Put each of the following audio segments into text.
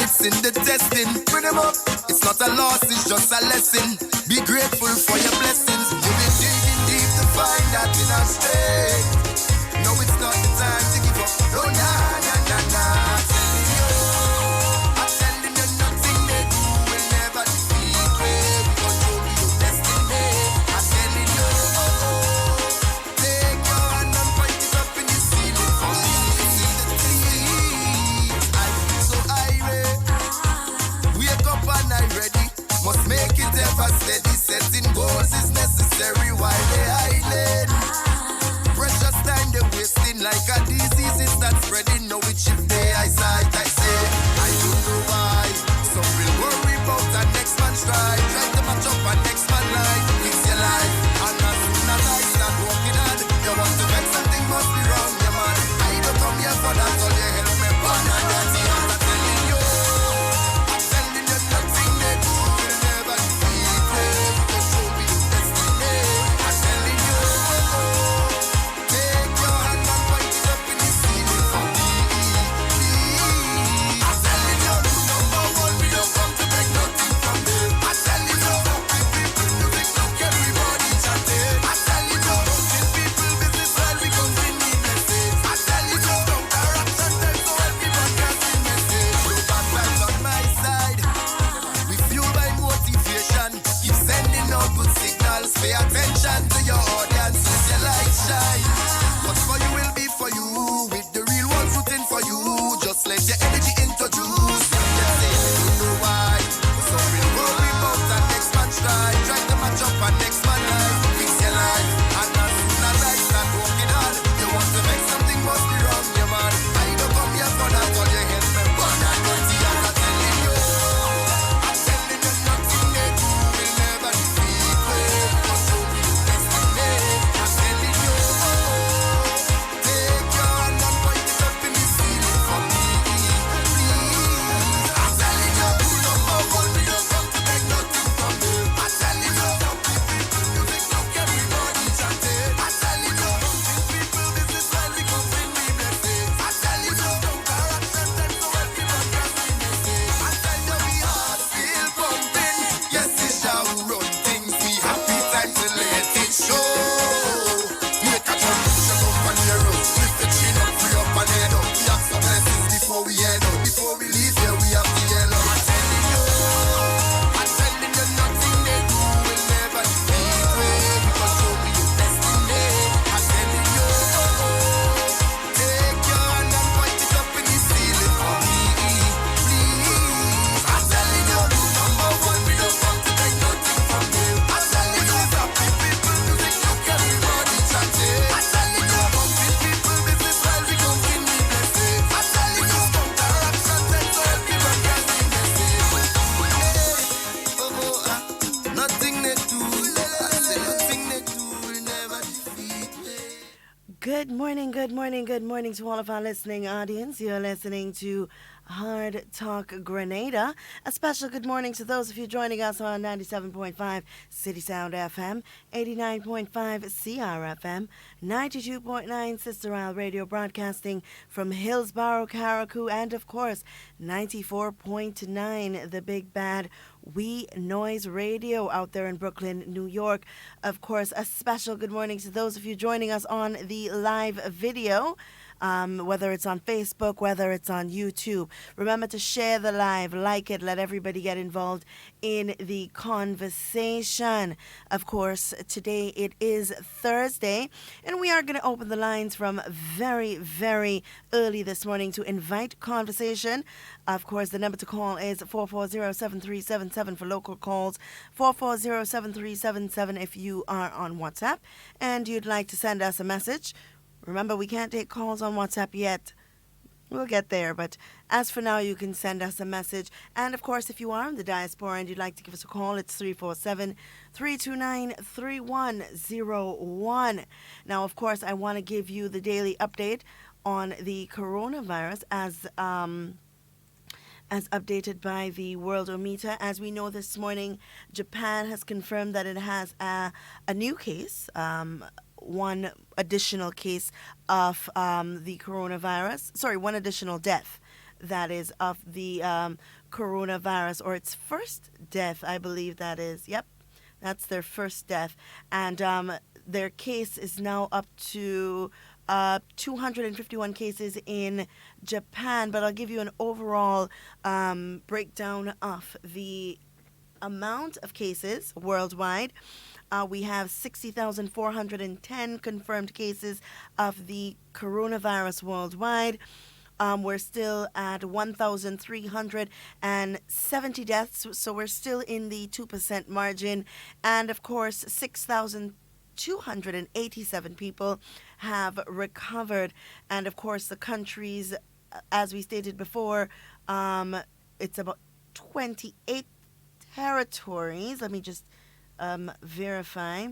it's in the testing. Bring them up, it's not a loss, it's just a lesson. Be grateful for your blessings. You'll be digging deep to find that inner strength. No, it's not the time to give up. No, nah, nah, nah, nah. I'm telling you, nothing they do will never defeat me. We control your destiny. I'm telling you, take your hand and point it up in the ceiling for me. I feel so irate. Wake up and I'm ready. Must make it ever steady. Setting goals is necessary while they hiding. Precious time they wasting like a disease is that spreading. Now it shift their eyesight. I say, I don't know why. Some will worry about the next man's stride. Try to match up a next man's life. Fix your life. And as soon as I start walking hard, you want to make something must be wrong, yeah man. I don't come here for that, so you help me burn and dirty. I'm telling you, nothing they do will never defeat me. They show me your destiny. I'm telling you, take your hand and point it up in the ceiling for me. I'm telling you, number one, we don't come to take nothing from them. I'm telling you, people, music, look, everybody chanting. I'm telling you, people, business, while we come to need blessings. I'm telling you, don't corrupt and tell so help me broadcasting message. No bad vibes on my side. We fuel by motivation. Keep sending out good signals. Pay attention to your audience. Let your light shine. What's for you will be for you. With the real ones rooting for you. Just let your energy introduce. Just say you don't know why. So we'll worry about the next man's stride. Try to match up a next man's life. Fix your life. And as soon as I start working hard, you want to make something must be wrong, yeah man. I don't come here for that. All your head me burn and dirty. I'm not telling you. I'm telling you, nothing they do will never defeat me. Because show me your destiny. I'm telling you, take your hand and point it up in the ceiling for me, please. I'm telling you, number one, we don't come to take nothing from them. I'm telling you, people, music, look, everybody chanting. I'm telling you, people, business, while we come bring me blessings. I'm telling you, don't corruption, tell so help me broadcasting message. I'm telling you, we heart still pumping. Yes, it shall run things. We happy time to let it show. Make a transition up on the road. Lift the chin up, free up and head up. We have some blessings before we head out. Before we leave here, we have the yellow. I'm telling you, nothing they do will never defeat me. Because show me your destiny. I'm telling you, take your hand and point it up in the ceiling for me, please. I'm telling you, number one, we don't come to take nothing from them. I'm telling you, happy people, music, look, everybody chanting. I'm telling you, pumping people, business, while we come bring me blessings. I'm telling you, don't corruption, tell so help me broadcasting message. Nothing they do, I say nothing they do will never defeat me. Good morning to all of our listening audience. You're listening to Hard Talk Grenada. A special good morning to those of you joining us on 97.5 City Sound FM, 89.5 CRFM, 92.9 Sister Isle Radio broadcasting from Hillsborough, Carriacou, and of course 94.9 the Big Bad We Noise Radio out there in Brooklyn, New York. Of course, a special good morning to those of you joining us on the live video. Whether it's on Facebook, whether it's on YouTube. Remember to share the live, like it, let everybody get involved in the conversation. Of course, today it is Thursday, and we are going to open the lines from very, very early this morning to invite conversation. Of course, the number to call is 440-7377 for local calls, 440-7377 if you are on WhatsApp and you'd like to send us a message. Remember, we can't take calls on WhatsApp yet. We'll get there, but as for now, you can send us a message. And, of course, if you are in the diaspora and you'd like to give us a call, it's 347-329-3101. Now, of course, I want to give you the daily update on the coronavirus as updated by the Worldometer. As we know this morning, Japan has confirmed that it has a new case, one additional case of the coronavirus. Sorry, one additional death that is, of the coronavirus, or its first death, I believe that is. Yep, that's their first death. And their case is now up to 251 cases in Japan. But I'll give you an overall breakdown of the amount of cases worldwide. We have 60,410 confirmed cases of the coronavirus worldwide. We're still at 1,370 deaths, so we're still in the 2% margin. And of course, 6,287 people have recovered. And of course, the countries, as we stated before, it's about 28 territories. Let me just verify.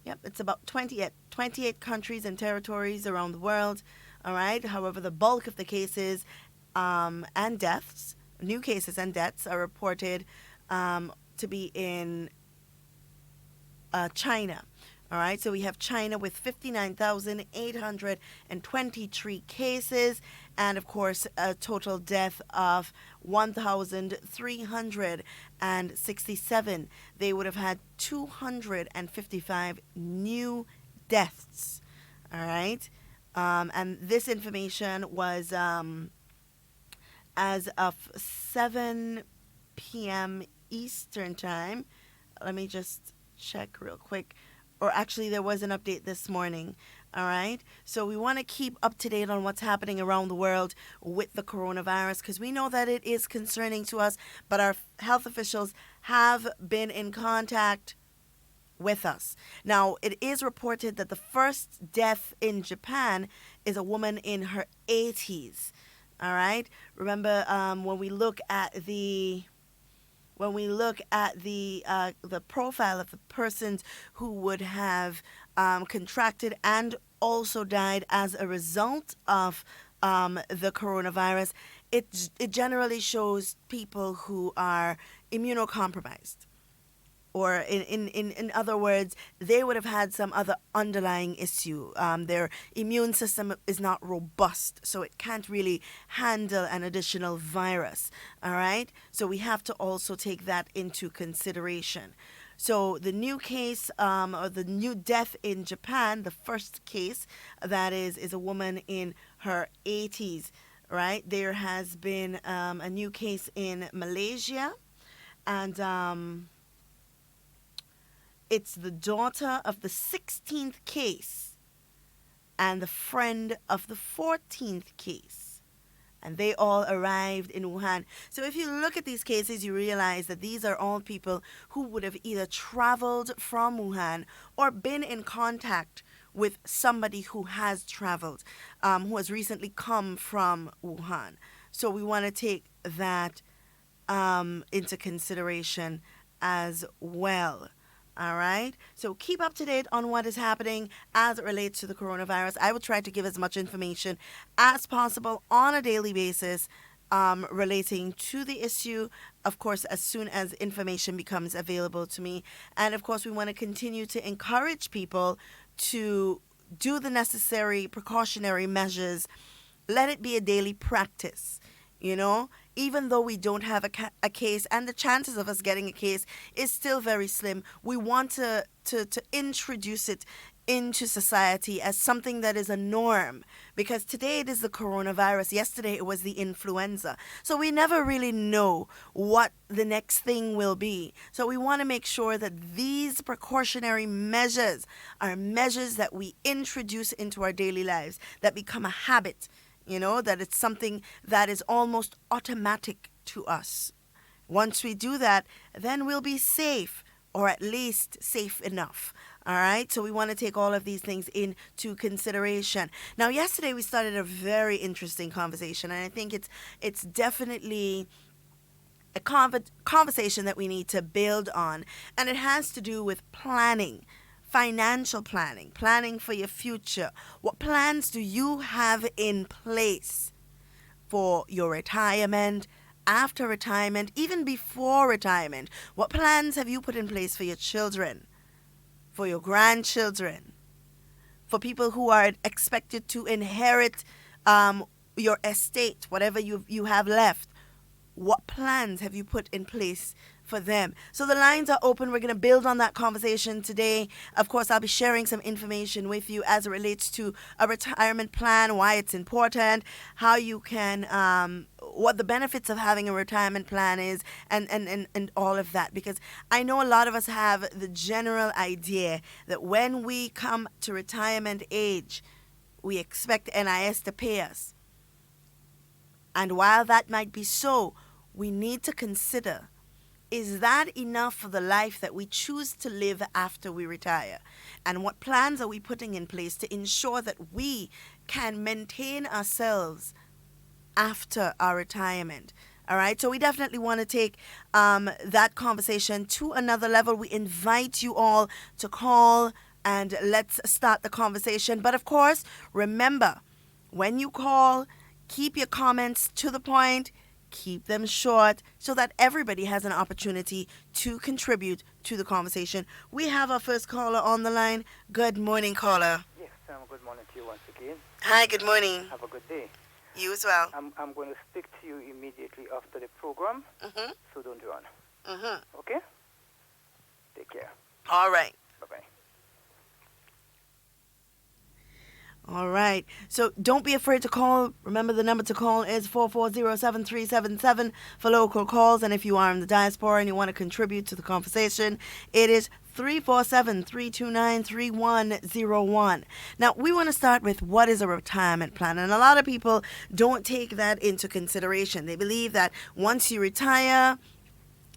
Yep, it's about 28 countries and territories around the world. All right. However, the bulk of the cases and deaths, new cases and deaths, are reported to be in China. All right, so we have China with 59,823 cases, and of course, a total death of 1,367. They would have had 255 new deaths. All right, and this information was as of 7 p.m. Eastern Time. Let me just check real quick. Or actually, there was an update this morning. All right. So we want to keep up to date on what's happening around the world with the coronavirus, because we know that it is concerning to us. But our health officials have been in contact with us. Now, it is reported that the first death in Japan is a woman in her 80s. All right. Remember, when we look at the profile of the persons who would have contracted and also died as a result of the coronavirus, it generally shows people who are immunocompromised. Or in other words, they would have had some other underlying issue. Their immune system is not robust, so it can't really handle an additional virus. All right? So we have to also take that into consideration. So the new case, or the new death in Japan, the first case, that is a woman in her 80s. Right? There has been a new case in Malaysia, and it's the daughter of the 16th case and the friend of the 14th case. And they all arrived in Wuhan. So if you look at these cases, you realize that these are all people who would have either traveled from Wuhan or been in contact with somebody who has traveled, who has recently come from Wuhan. So we want to take that into consideration as well. All right. So keep up to date on what is happening as it relates to the coronavirus. I will try to give as much information as possible on a daily basis relating to the issue, of course, as soon as information becomes available to me. And of course, we want to continue to encourage people to do the necessary precautionary measures. Let it be a daily practice. You know, even though we don't have a case, and the chances of us getting a case is still very slim, we want to introduce it into society as something that is a norm. Because today it is the coronavirus. Yesterday it was the influenza. So we never really know what the next thing will be. So we want to make sure that these precautionary measures are measures that we introduce into our daily lives, that become a habit. You know, that it's something that is almost automatic to us. Once we do that, then we'll be safe, or at least safe enough. All right. So we want to take all of these things into consideration. Now, yesterday we started a very interesting conversation, and I think it's definitely a conversation that we need to build on, and it has to do with planning. Financial planning, planning for your future. What plans do you have in place for your retirement, after retirement, even before retirement? What plans have you put in place for your children, for your grandchildren, for people who are expected to inherit your estate, whatever you have left, what plans have you put in place for them? So the lines are open. We're going to build on that conversation today. Of course, I'll be sharing some information with you as it relates to a retirement plan, why it's important, how you can, what the benefits of having a retirement plan is, and all of that. Because I know a lot of us have the general idea that when we come to retirement age, we expect NIS to pay us. And while that might be so, we need to consider, is that enough for the life that we choose to live after we retire? And what plans are we putting in place to ensure that we can maintain ourselves after our retirement? All right, so we definitely want to take that conversation to another level. We invite you all to call and let's start the conversation. But of course, remember, when you call, keep your comments to the point, keep them short so that everybody has an opportunity to contribute to the conversation. We have our first caller on the line. Good morning, caller. Yes, good morning to you once again. Hi, good morning. Have a good day. You as well. I'm going to speak to you immediately after the program, so don't run. Okay? Take care. All right. Bye-bye. All right. So don't be afraid to call. Remember, the number to call is 440-7377 for local calls. And if you are in the diaspora and you want to contribute to the conversation, it is 347-329-3101. Now, we want to start with what is a retirement plan. And a lot of people don't take that into consideration. They believe that once you retire,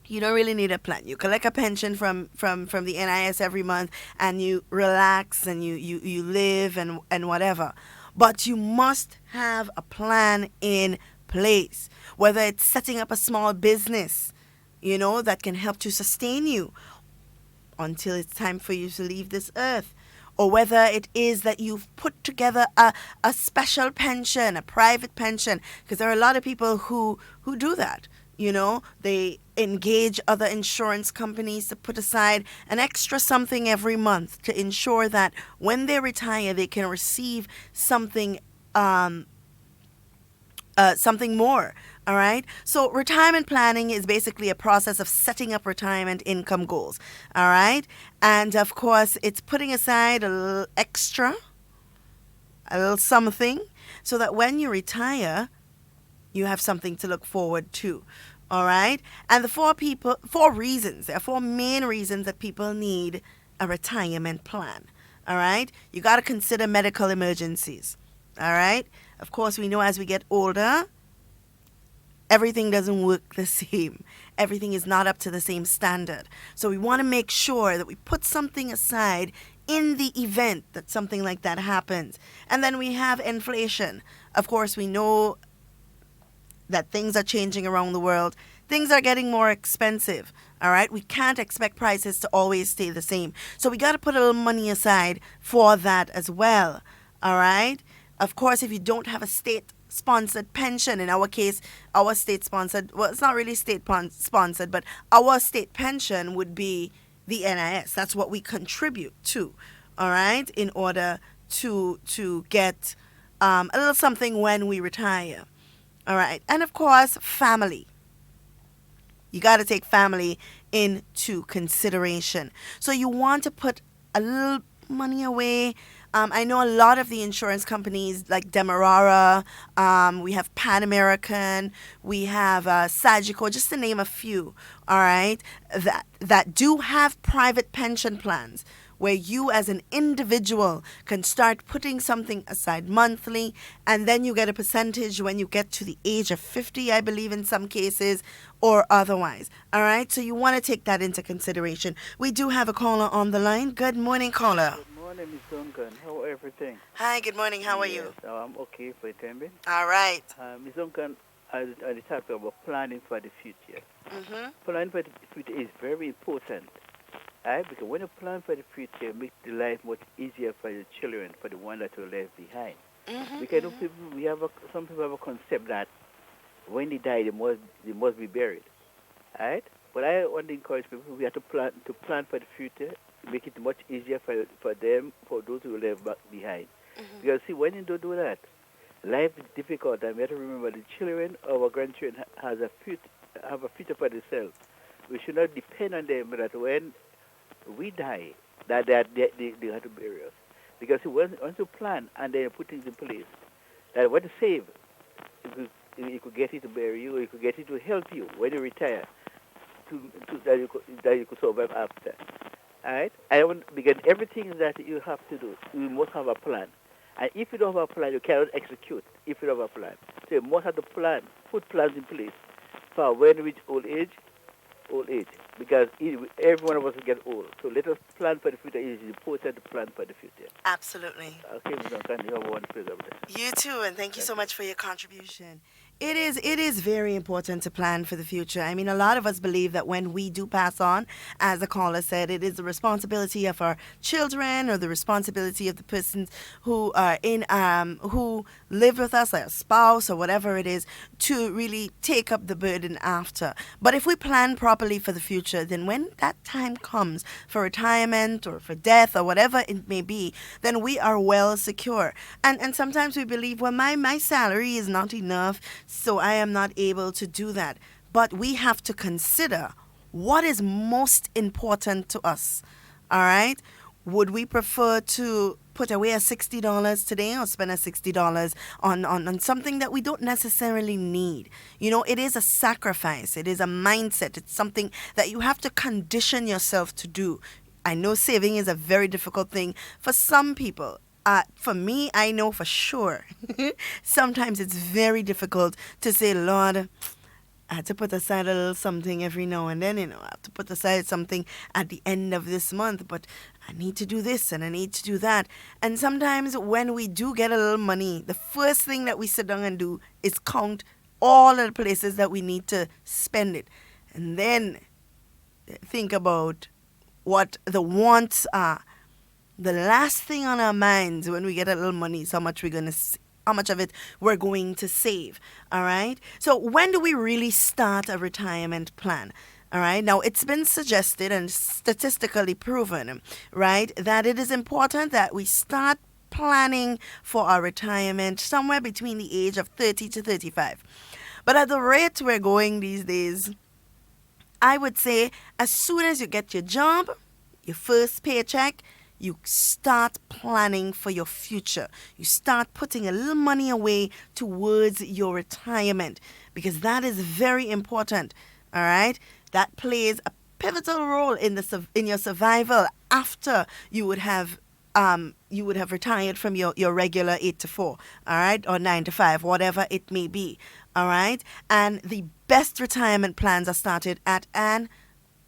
you don't really need a plan. You collect a pension from the NIS every month and you relax and you live and whatever. But you must have a plan in place, whether it's setting up a small business, that can help to sustain you until it's time for you to leave this earth, or whether it is that you've put together a special pension, a private pension, because there are a lot of people who do that. They engage other insurance companies to put aside an extra something every month to ensure that when they retire, they can receive something more. All right. So retirement planning is basically a process of setting up retirement income goals. All right. And of course, it's putting aside a little extra, a little something, so that when you retire, you have something to look forward to. All right. And there are four main reasons that people need a retirement plan. All right. You got to consider medical emergencies. All right. Of course, we know as we get older, everything doesn't work the same. Everything is not up to the same standard. So we want to make sure that we put something aside in the event that something like that happens. And then we have inflation. Of course, we know that things are changing around the world. Things are getting more expensive. All right. We can't expect prices to always stay the same. So we got to put a little money aside for that as well. All right. Of course, if you don't have a state-sponsored pension, in our case, our state-sponsored, well, it's not really state-sponsored, but our state pension would be the NIS. That's what we contribute to, all right, in order to get a little something when we retire, all right. And, of course, family. You got to take family into consideration. So you want to put a little money away. I know a lot of the insurance companies like Demerara, we have Pan American, we have Sagicor, just to name a few, all right, that do have private pension plans where you as an individual can start putting something aside monthly, and then you get a percentage when you get to the age of 50, I believe in some cases, or otherwise. All right, so you want to take that into consideration. We do have a caller on the line. Good morning, caller. Good morning, Miss Duncan. How are everything? Hi, good morning. How are you? I'm okay for the time being. All right. Miss Duncan, I talked about planning for the future. Planning for the future is very important. Right? Because when you plan for the future, it makes the life much easier for your children, for the one that will leave behind. Because some people have a concept that when they die, they must be buried. Right? But I want to encourage people, we have to plan for the future, make it much easier for them, for those who will leave back behind. Because see, when you don't do that, life is difficult, and we have to remember the children, our grandchildren, have a future for themselves. We should not depend on them that when we die, that they have to bury us. Because once you plan and then you put things in place, that what to save, you could get it to bury you, or you could get it to help you when you retire, that you could survive after. All right? Because everything that you have to do, you must have a plan. And if you don't have a plan, you cannot execute if you don't have a plan. So you must have the plan, put plans in place for when we reach old age, because every one of us will get old. So let us plan for the future. It is important to plan for the future. Absolutely. Okay, Ms. Duncan, you have one program. You too, and thank you so much for your contribution. It is very important to plan for the future. I mean, a lot of us believe that when we do pass on, as the caller said, it is the responsibility of our children or the responsibility of the persons who are who live with us, like a spouse or whatever it is, to really take up the burden after. But if we plan properly for the future, then when that time comes for retirement or for death or whatever it may be, then we are well secure. And sometimes we believe, well, my salary is not enough, so I am not able to do that. But we have to consider what is most important to us. All right? Would we prefer to put away a $60 today or spend a $60 on something that we don't necessarily need? You know, it is a sacrifice. It is a mindset. It's something that you have to condition yourself to do. I know saving is a very difficult thing for some people. For me, I know for sure. Sometimes it's very difficult to say, Lord, I have to put aside a little something every now and then, I have to put aside something at the end of this month, but I need to do this and I need to do that. And sometimes when we do get a little money, the first thing that we sit down and do is count all of the places that we need to spend it. And then think about what the wants are. The last thing on our minds when we get a little money is how much of it we're going to save. All right. So when do we really start a retirement plan? All right. Now, it's been suggested and statistically proven, right, that it is important that we start planning for our retirement somewhere between the age of 30 to 35. But at the rate we're going these days, I would say as soon as you get your job, your first paycheck, you start planning for your future. You start putting a little money away towards your retirement, because that is very important. All right, that plays a pivotal role in your survival after you would have retired from your regular 8 to 4, all right, or 9 to 5, whatever it may be. All right, and the best retirement plans are started at an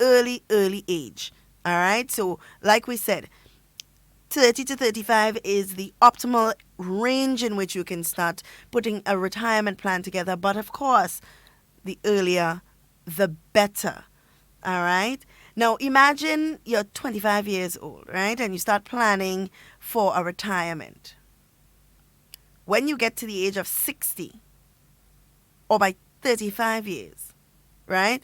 early age. All right, so like we said, 30 to 35 is the optimal range in which you can start putting a retirement plan together. But of course, the earlier, the better. All right? Now, imagine you're 25 years old, right? And you start planning for a retirement. When you get to the age of 60, or by 35 years, right?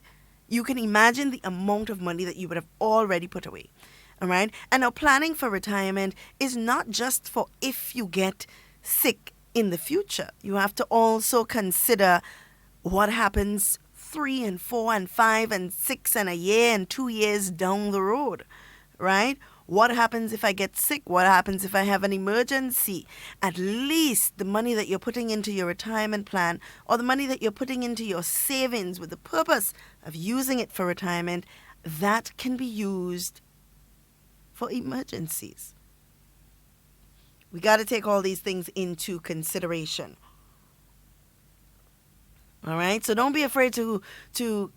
You can imagine the amount of money that you would have already put away. All right. And now planning for retirement is not just for if you get sick in the future. You have to also consider what happens 3 and 4 and 5 and 6 and a year and 2 years down the road. Right? What happens if I get sick? What happens if I have an emergency? At least the money that you're putting into your retirement plan, or the money that you're putting into your savings with the purpose of using it for retirement, that can be used for emergencies. We got to take all these things into consideration. All right, so don't be afraid to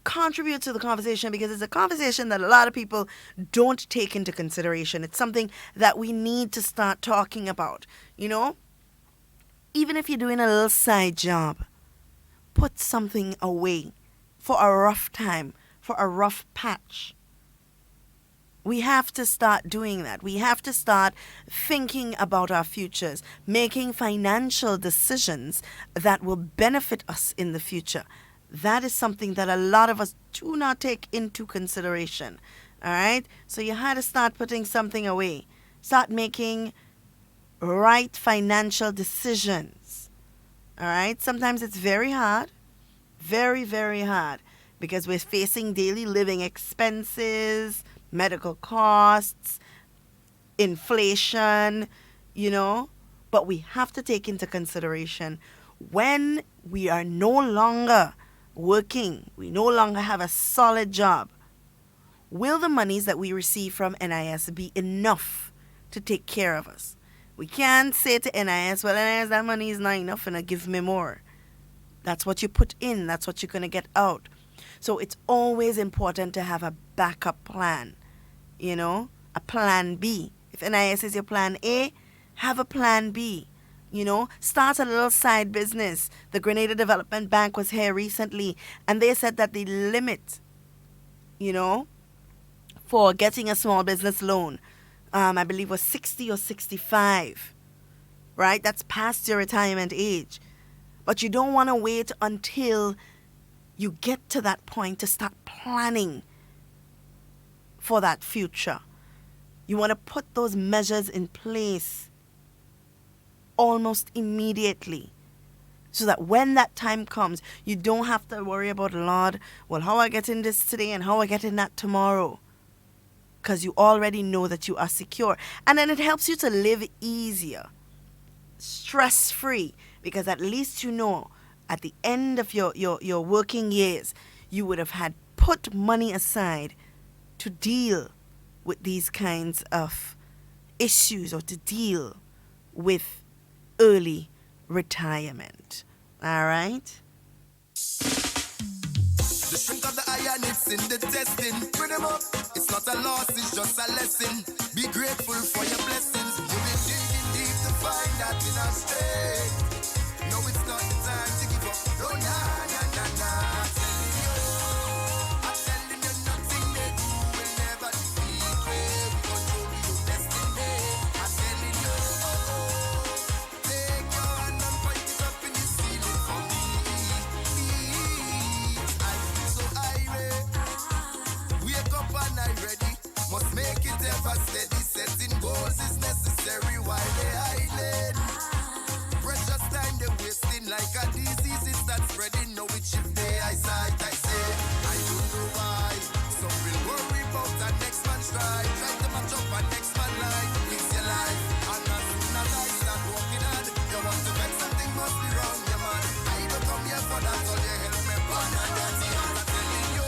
contribute to the conversation, because it's a conversation that a lot of people don't take into consideration. It's something that we need to start talking about. You know, even if you're doing a little side job, put something away for a rough time, for a rough patch. We have to start doing that. We have to start thinking about our futures, making financial decisions that will benefit us in the future. That is something that a lot of us do not take into consideration. All right? So you had to start putting something away. Start making right financial decisions. All right? Sometimes it's very hard, very, very hard, because we're facing daily living expenses, medical costs, inflation, you know. But we have to take into consideration when we are no longer working, we no longer have a solid job, will the monies that we receive from NIS be enough to take care of us? We can't say to NIS, well, NIS, that money is not enough and give me more. That's what you put in, that's what you're going to get out. So it's always important to have a backup plan, you know, a plan B. If NIS is your plan A, have a plan B. You know, start a little side business. The Grenada Development Bank was here recently, and they said that the limit, you know, for getting a small business loan, I believe was 60 or 65, right? That's past your retirement age. But you don't want to wait until you get to that point to start planning for that future. You want to put those measures in place almost immediately, so that when that time comes, you don't have to worry about, Lord, well, how I get in this today and how I get in that tomorrow, because you already know that you are secure. And then it helps you to live easier, stress-free, because at least you know at the end of your working years, you would have had put money aside to deal with these kinds of issues, or to deal with early retirement. All right? The strength of the iron, it's in the testing. Bring them up. It's not a loss, it's just a lesson. Be grateful for your blessings. You've been digging deep to find that inner strength. No, it's not the time to give up. No, nah, nah, nah, nah. I'm telling you nothing they do will never defeat me. We control your destiny. I'm telling you, take your hand and point it up in the ceiling for me. Please, I feel so irate. Wake up and I'm ready. Must make it ever steady. Setting goals is necessary while they hiding. Precious time they wasting like a disease is that spreading. Know it shift their eyesight. I say, I don't know why. Some will worry about the next man's stride. Try to match up a next man's life. It's your life. And as soon as I start walking on, you want to make something must be wrong, yeah man. I don't come here for that, so you help me burn and dirty. I'm telling you,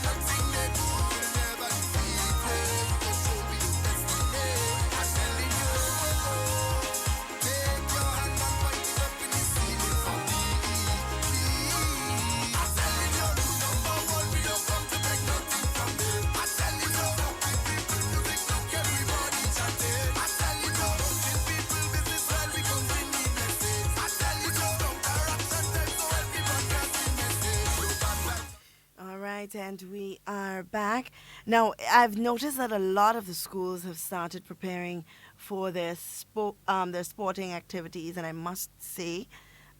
nothing they do will never defeat me. Because show me your destiny. I'm telling you, take your hand and point it up in the ceiling for me. Please. I'm telling you, number one, we don't come to take nothing from them. I'm telling you, people, music, look, everybody chatting. I'm telling you, people, business, well, we come to need message. I'm telling you, don't corrupt and them, so help me broadcasting message. Look back. All right, and we are back. Now, I've noticed that a lot of the schools have started preparing for their sporting activities, and I must say,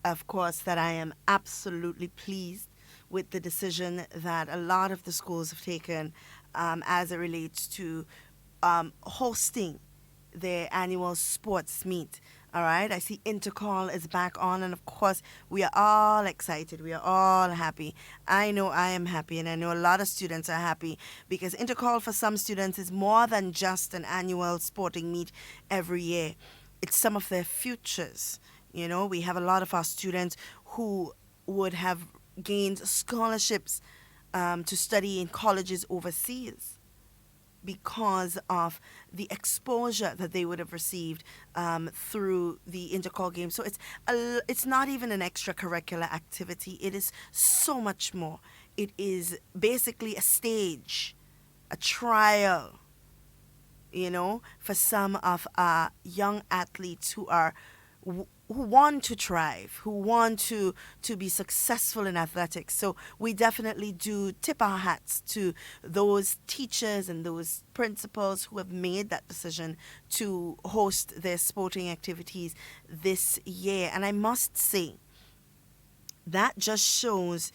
of course, that I am absolutely pleased with the decision that a lot of the schools have taken as it relates to hosting their annual sports meet. All right, I see Intercall is back on, and of course, we are all excited. We are all happy. I know I am happy, and I know a lot of students are happy, because Intercall for some students is more than just an annual sporting meet every year. It's some of their futures. You know, we have a lot of our students who would have gained scholarships to study in colleges overseas because of the exposure that they would have received through the intercall game. So it's not even an extracurricular activity. It is so much more. It is basically a stage, a trial, you know, for some of our young athletes who want to thrive, who want to be successful in athletics. So we definitely do tip our hats to those teachers and those principals who have made that decision to host their sporting activities this year. And I must say, that just shows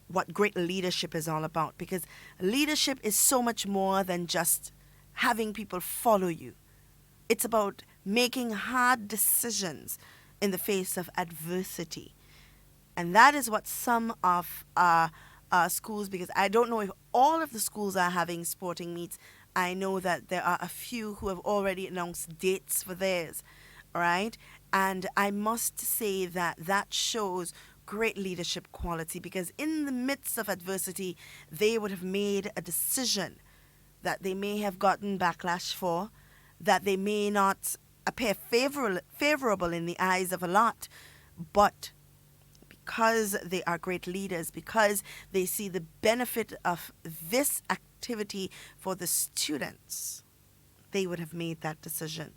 what great leadership is all about, because leadership is so much more than just having people follow you. It's about making hard decisions, in the face of adversity. And that is what some of schools, because I don't know if all of the schools are having sporting meets. I know that there are a few who have already announced dates for theirs, all right? And I must say that that shows great leadership quality, because in the midst of adversity, they would have made a decision that they may have gotten backlash for, that they may not appear favorable in the eyes of a lot, but because they are great leaders, because they see the benefit of this activity for the students, they would have made that decision.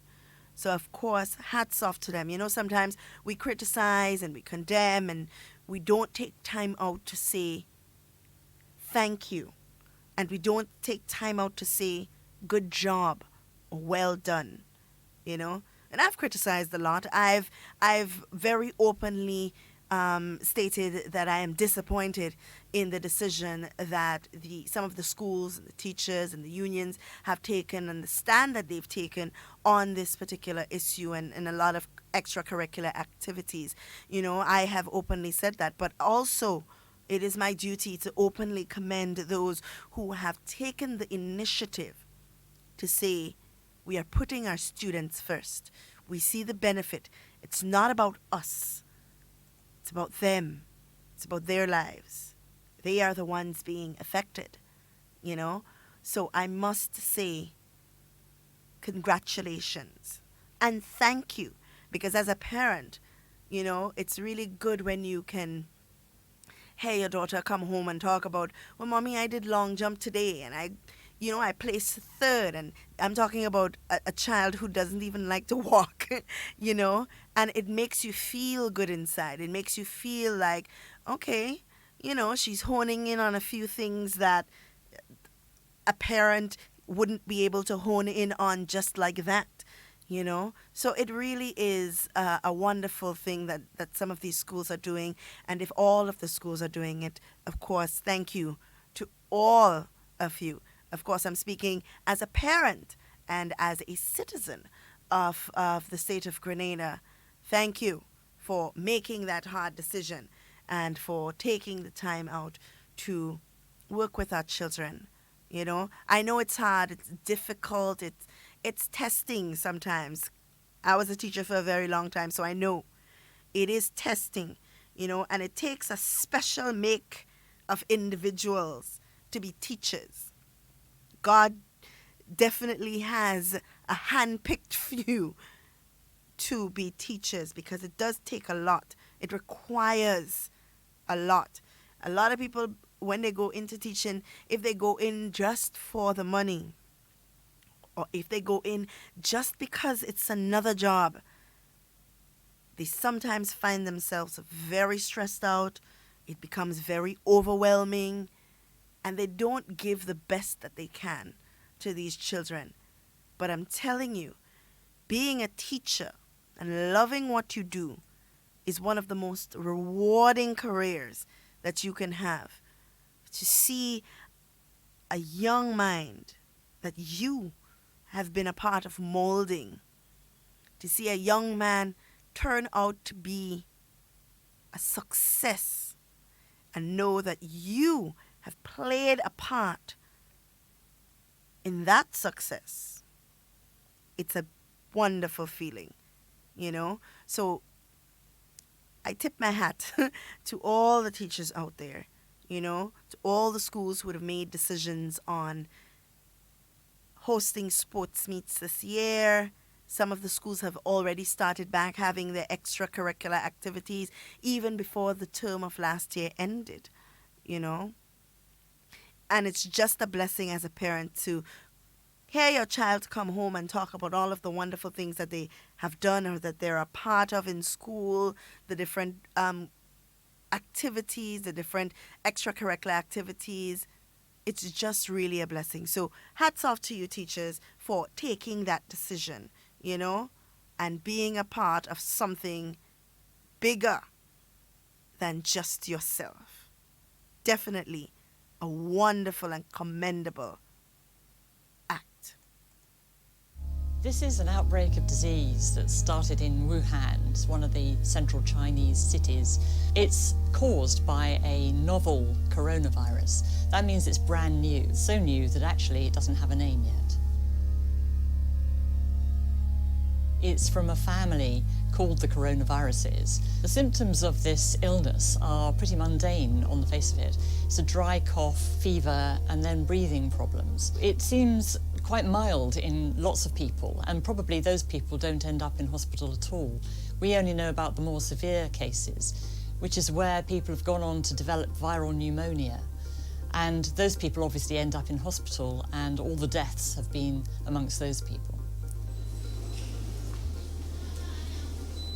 So, of course, hats off to them. You know, sometimes we criticize and we condemn and we don't take time out to say thank you. And we don't take time out to say good job or well done, you know. And I've criticized a lot. I've very openly stated that I am disappointed in the decision that some of the schools, and the teachers, and the unions have taken, and the stand that they've taken on this particular issue and a lot of extracurricular activities. You know, I have openly said that, but also it is my duty to openly commend those who have taken the initiative to say, we are putting our students first. We see the benefit. It's not about us. It's about them. It's about their lives. They are the ones being affected, you know? So I must say, congratulations and thank you. Because as a parent, you know, it's really good when you can, hey, your daughter come home and talk about, well, mommy, I did long jump today and I placed third, and I'm talking about a child who doesn't even like to walk, you know, and it makes you feel good inside. It makes you feel like, okay, you know, she's honing in on a few things that a parent wouldn't be able to hone in on just like that, you know. So it really is a wonderful thing that some of these schools are doing. And if all of the schools are doing it, of course, thank you to all of you. Of course, I'm speaking as a parent and as a citizen of the state of Grenada. Thank you for making that hard decision and for taking the time out to work with our children. You know, I know it's hard, it's difficult, it's testing sometimes. I was a teacher for a very long time, so I know it is testing, you know, and it takes a special make of individuals to be teachers. God definitely has a hand-picked few to be teachers, because it does take a lot. It requires a lot. A lot of people, when they go into teaching, if they go in just for the money, or if they go in just because it's another job, they sometimes find themselves very stressed out. It becomes very overwhelming. And they don't give the best that they can to these children. But I'm telling you, being a teacher and loving what you do is one of the most rewarding careers that you can have. To see a young mind that you have been a part of molding, to see a young man turn out to be a success, and know that you have played a part in that success. It's a wonderful feeling, you know. So I tip my hat to all the teachers out there, you know, to all the schools who would have made decisions on hosting sports meets this year. Some of the schools have already started back having their extracurricular activities even before the term of last year ended, you know. And it's just a blessing as a parent to hear your child come home and talk about all of the wonderful things that they have done or that they're a part of in school, the different activities, the different extracurricular activities. It's just really a blessing. So hats off to you, teachers, for taking that decision, you know, and being a part of something bigger than just yourself. Definitely a wonderful and commendable act. This is an outbreak of disease that started in Wuhan. It's one of the central Chinese cities. It's caused by a novel coronavirus. That means it's brand new, so new that actually it doesn't have a name yet. It's from a family called the coronaviruses. The symptoms of this illness are pretty mundane on the face of it. It's a dry cough, fever, and then breathing problems. It seems quite mild in lots of people, and probably those people don't end up in hospital at all. We only know about the more severe cases, which is where people have gone on to develop viral pneumonia. And those people obviously end up in hospital, and all the deaths have been amongst those people.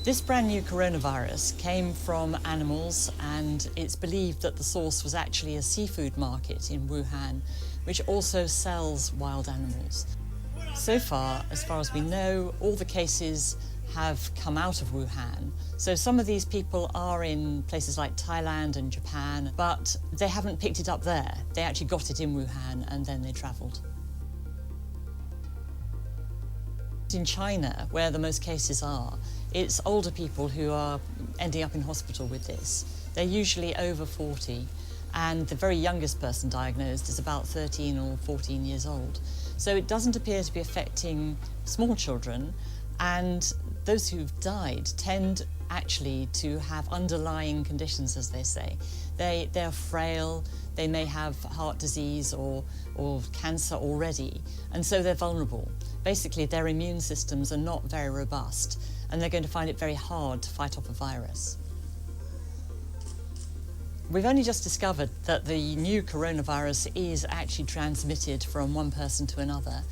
This brand new coronavirus came from animals, and it's believed that the source was actually a seafood market in Wuhan, which also sells wild animals. So far as we know, all the cases have come out of Wuhan. So some of these people are in places like Thailand and Japan, but they haven't picked it up there. They actually got it in Wuhan and then they travelled. In China, where the most cases are, it's older people who are ending up in hospital with this. They're usually over 40, and the very youngest person diagnosed is about 13 or 14 years old. So it doesn't appear to be affecting small children, and those who've died tend actually to have underlying conditions, as they say. They're frail, they may have heart disease or cancer already, and so they're vulnerable. Basically, their immune systems are not very robust, and they're going to find it very hard to fight off a virus. We've only just discovered that the new coronavirus is actually transmitted from one person to another.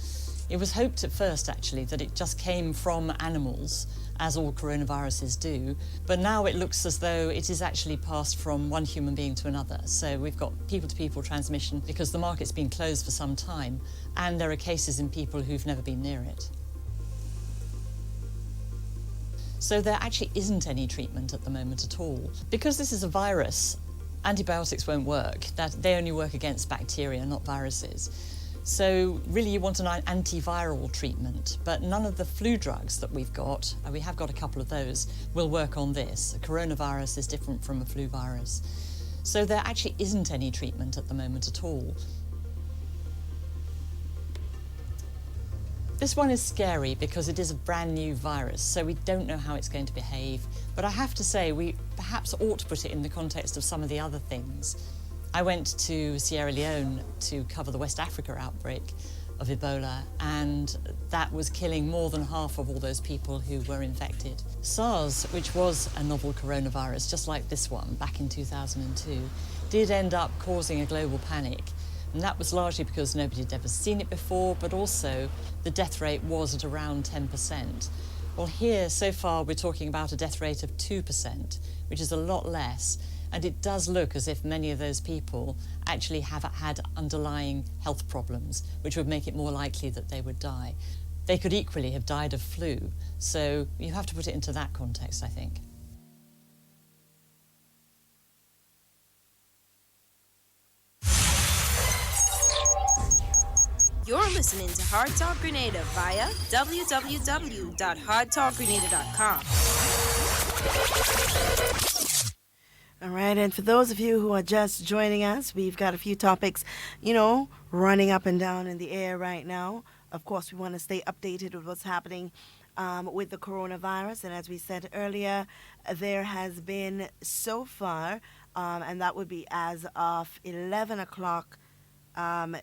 It was hoped at first, actually, that it just came from animals, as all coronaviruses do, but now it looks as though it is actually passed from one human being to another. So we've got people-to-people transmission because the market's been closed for some time, and there are cases in people who've never been near it. So there actually isn't any treatment at the moment at all. Because this is a virus, antibiotics won't work. They only work against bacteria, not viruses. So really you want an antiviral treatment, but none of the flu drugs that we've got, and we have got a couple of those, will work on this. A coronavirus is different from a flu virus. So there actually isn't any treatment at the moment at all. This one is scary because it is a brand new virus, so we don't know how it's going to behave. But I have to say, we perhaps ought to put it in the context of some of the other things. I went to Sierra Leone to cover the West Africa outbreak of Ebola, and that was killing more than half of all those people who were infected. SARS, which was a novel coronavirus, just like this one, back in 2002, did end up causing a global panic. And that was largely because nobody had ever seen it before, but also the death rate was at around 10%. Well, here, so far, we're talking about a death rate of 2%, which is a lot less. And it does look as if many of those people actually have had underlying health problems, which would make it more likely that they would die. They could equally have died of flu. So you have to put it into that context, I think. You're listening to Hard Talk Grenada via www.hardtalkgrenada.com. All right, and for those of you who are just joining us, we've got a few topics, running up and down in the air right now. Of course, we want to stay updated with what's happening with the coronavirus. And as we said earlier, there has been so far, and that would be as of 11 o'clock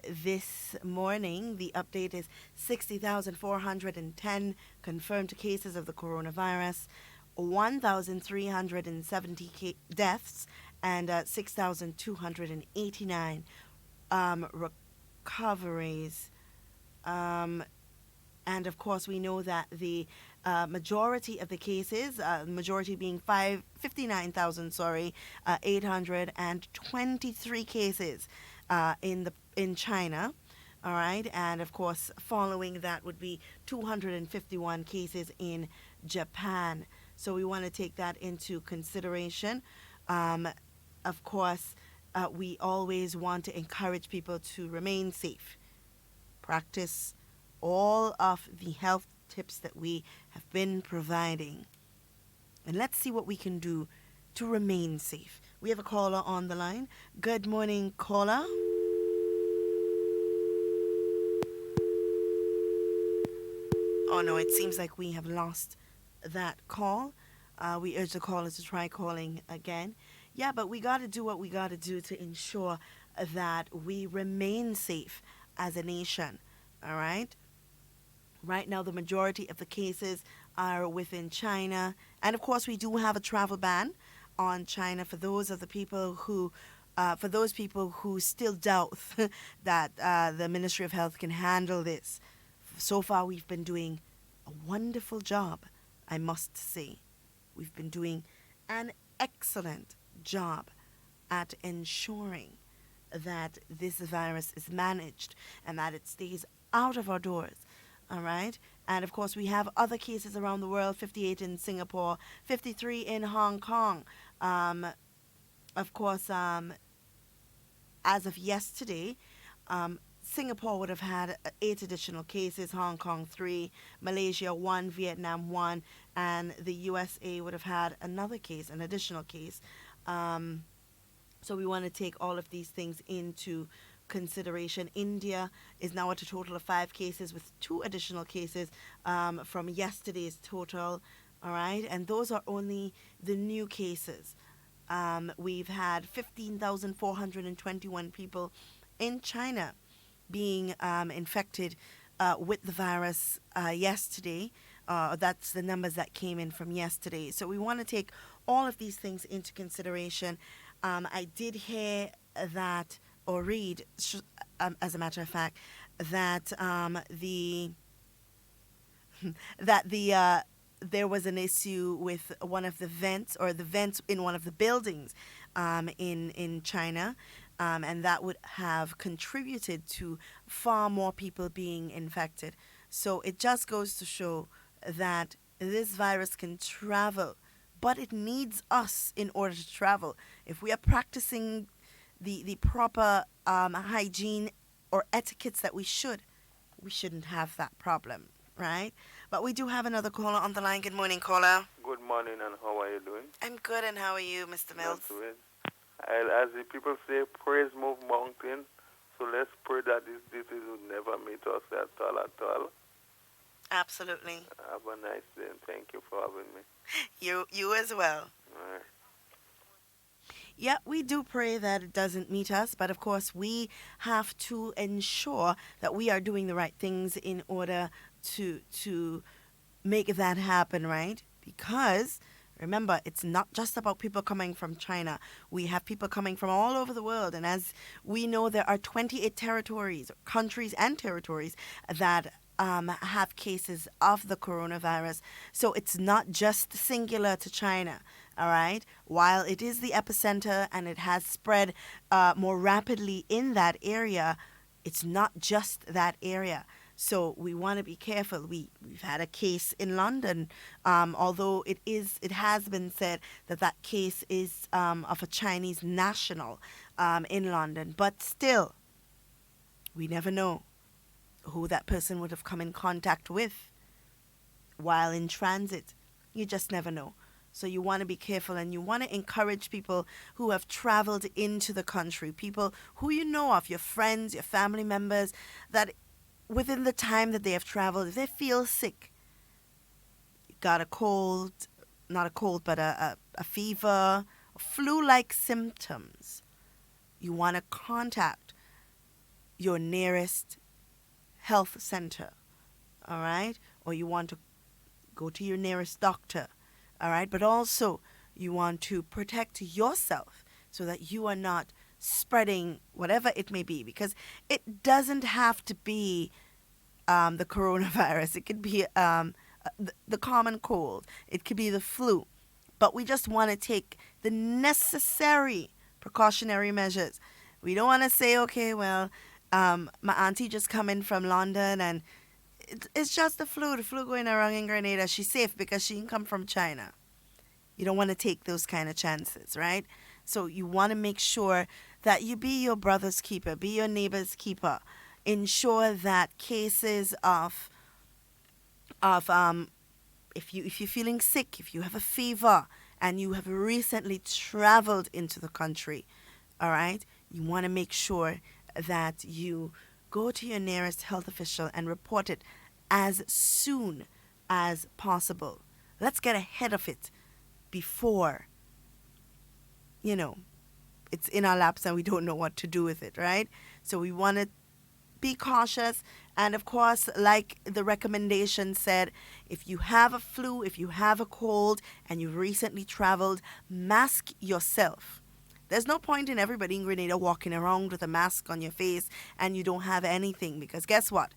this morning, the update is 60,410 confirmed cases of the coronavirus, 1,370 deaths, and 6,289 recoveries. And of course, we know that the majority of the cases, majority being 823 cases in China. All right, and of course, following that would be 251 cases in Japan. So we want to take that into consideration. Of course, we always want to encourage people to remain safe, practice all of the health tips that we have been providing. And let's see what we can do to remain safe. We have a caller on the line. Good morning, caller. Oh no, it seems like we have lost that call. We urge the caller to try calling again. Yeah, but we got to do what we got to do to ensure that we remain safe as a nation. All right? Right now, the majority of the cases are within China. And of course, we do have a travel ban on China for those of the people who, for those people who still doubt that the Ministry of Health can handle this. So far, we've been doing a wonderful job, I must say. We've been doing an excellent job at ensuring that this virus is managed and that it stays out of our doors. All right. And of course, we have other cases around the world, 58 in Singapore, 53 in Hong Kong. Of course, as of yesterday, Singapore would have had 8 additional cases, Hong Kong 3, Malaysia 1, Vietnam 1, and the USA would have had another case, an additional case. So we want to take all of these things into consideration. India is now at a total of 5 cases with 2 additional cases from yesterday's total. All right, and those are only the new cases. We've had 15,421 people in China being infected with the virus yesterday. That's the numbers that came in from yesterday. So we want to take all of these things into consideration. I did hear that, or read, as a matter of fact, that there was an issue with one of the vents, or the vents in one of the buildings in China, and that would have contributed to far more people being infected. So it just goes to show that this virus can travel, but it needs us in order to travel. If we are practicing the proper hygiene or etiquettes that we shouldn't have that problem, right? But we do have another caller on the line. Good morning, caller. Good morning, and how are you doing? I'm good, and how are you, Mr. Mills? Not doing. As the people say, praise move mountain. So let's pray that this disease will never meet us at all. Absolutely. Have a nice day, and thank you for having me. You as well. All right. Yeah, we do pray that it doesn't meet us, but of course we have to ensure that we are doing the right things in order to make that happen, right? Because remember, it's not just about people coming from China. We have people coming from all over the world, and as we know, there are 28 territories, countries and territories that have cases of the coronavirus. So it's not just singular to China, all right? While it is the epicenter and it has spread more rapidly in that area, it's not just that area. So we want to be careful. We've had a case in London, although it has been said that case is of a Chinese national in London. But still, we never know who that person would have come in contact with while in transit. You just never know. So you want to be careful, and you want to encourage people who have traveled into the country, people who you know of, your friends, your family members, that within the time that they have traveled, if they feel sick, got a cold, not a cold, but a fever, flu-like symptoms, you want to contact your nearest health center, all right? Or you want to go to your nearest doctor, all right? But also, you want to protect yourself so that you are not spreading whatever it may be, because it doesn't have to be the coronavirus. It could be the common cold. It could be the flu. But we just want to take the necessary precautionary measures. We don't want to say, okay, well, my auntie just come in from London and it's just the flu going around in Grenada. She's safe because she didn't come from China. You don't want to take those kind of chances, right? So you want to make sure that you be your brother's keeper, be your neighbor's keeper. Ensure that cases of of if you're feeling sick, if you have a fever, and you have recently traveled into the country, all right, you want to make sure that you go to your nearest health official and report it as soon as possible. Let's get ahead of it before, it's in our laps and we don't know what to do with it, right? So we want to be cautious. And of course, like the recommendation said, if you have a flu, if you have a cold, and you recently traveled, mask yourself. There's no point in everybody in Grenada walking around with a mask on your face and you don't have anything, because guess what?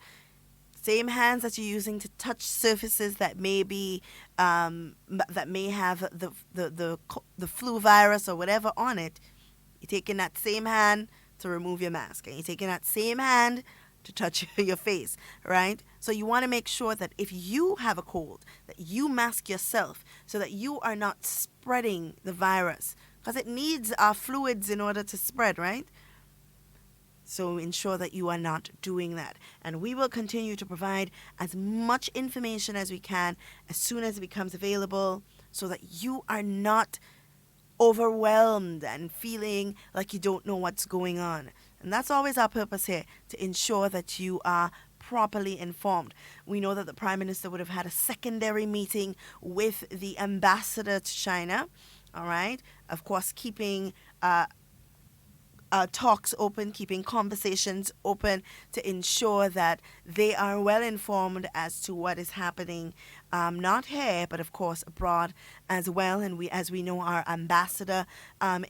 Same hands that you're using to touch surfaces that may be that may have the flu virus or whatever on it, you're taking that same hand to remove your mask, and you're taking that same hand to touch your face, right? So you want to make sure that if you have a cold, that you mask yourself so that you are not spreading the virus, because it needs our fluids in order to spread, right? So ensure that you are not doing that. And we will continue to provide as much information as we can as soon as it becomes available, so that you are not overwhelmed and feeling like you don't know what's going on. And that's always our purpose here, to ensure that you are properly informed. We know that the Prime Minister would have had a secondary meeting with the ambassador to China, all right? Of course, keeping talks open, keeping conversations open to ensure that they are well informed as to what is happening, not here, but of course abroad as well. And as we know, our ambassador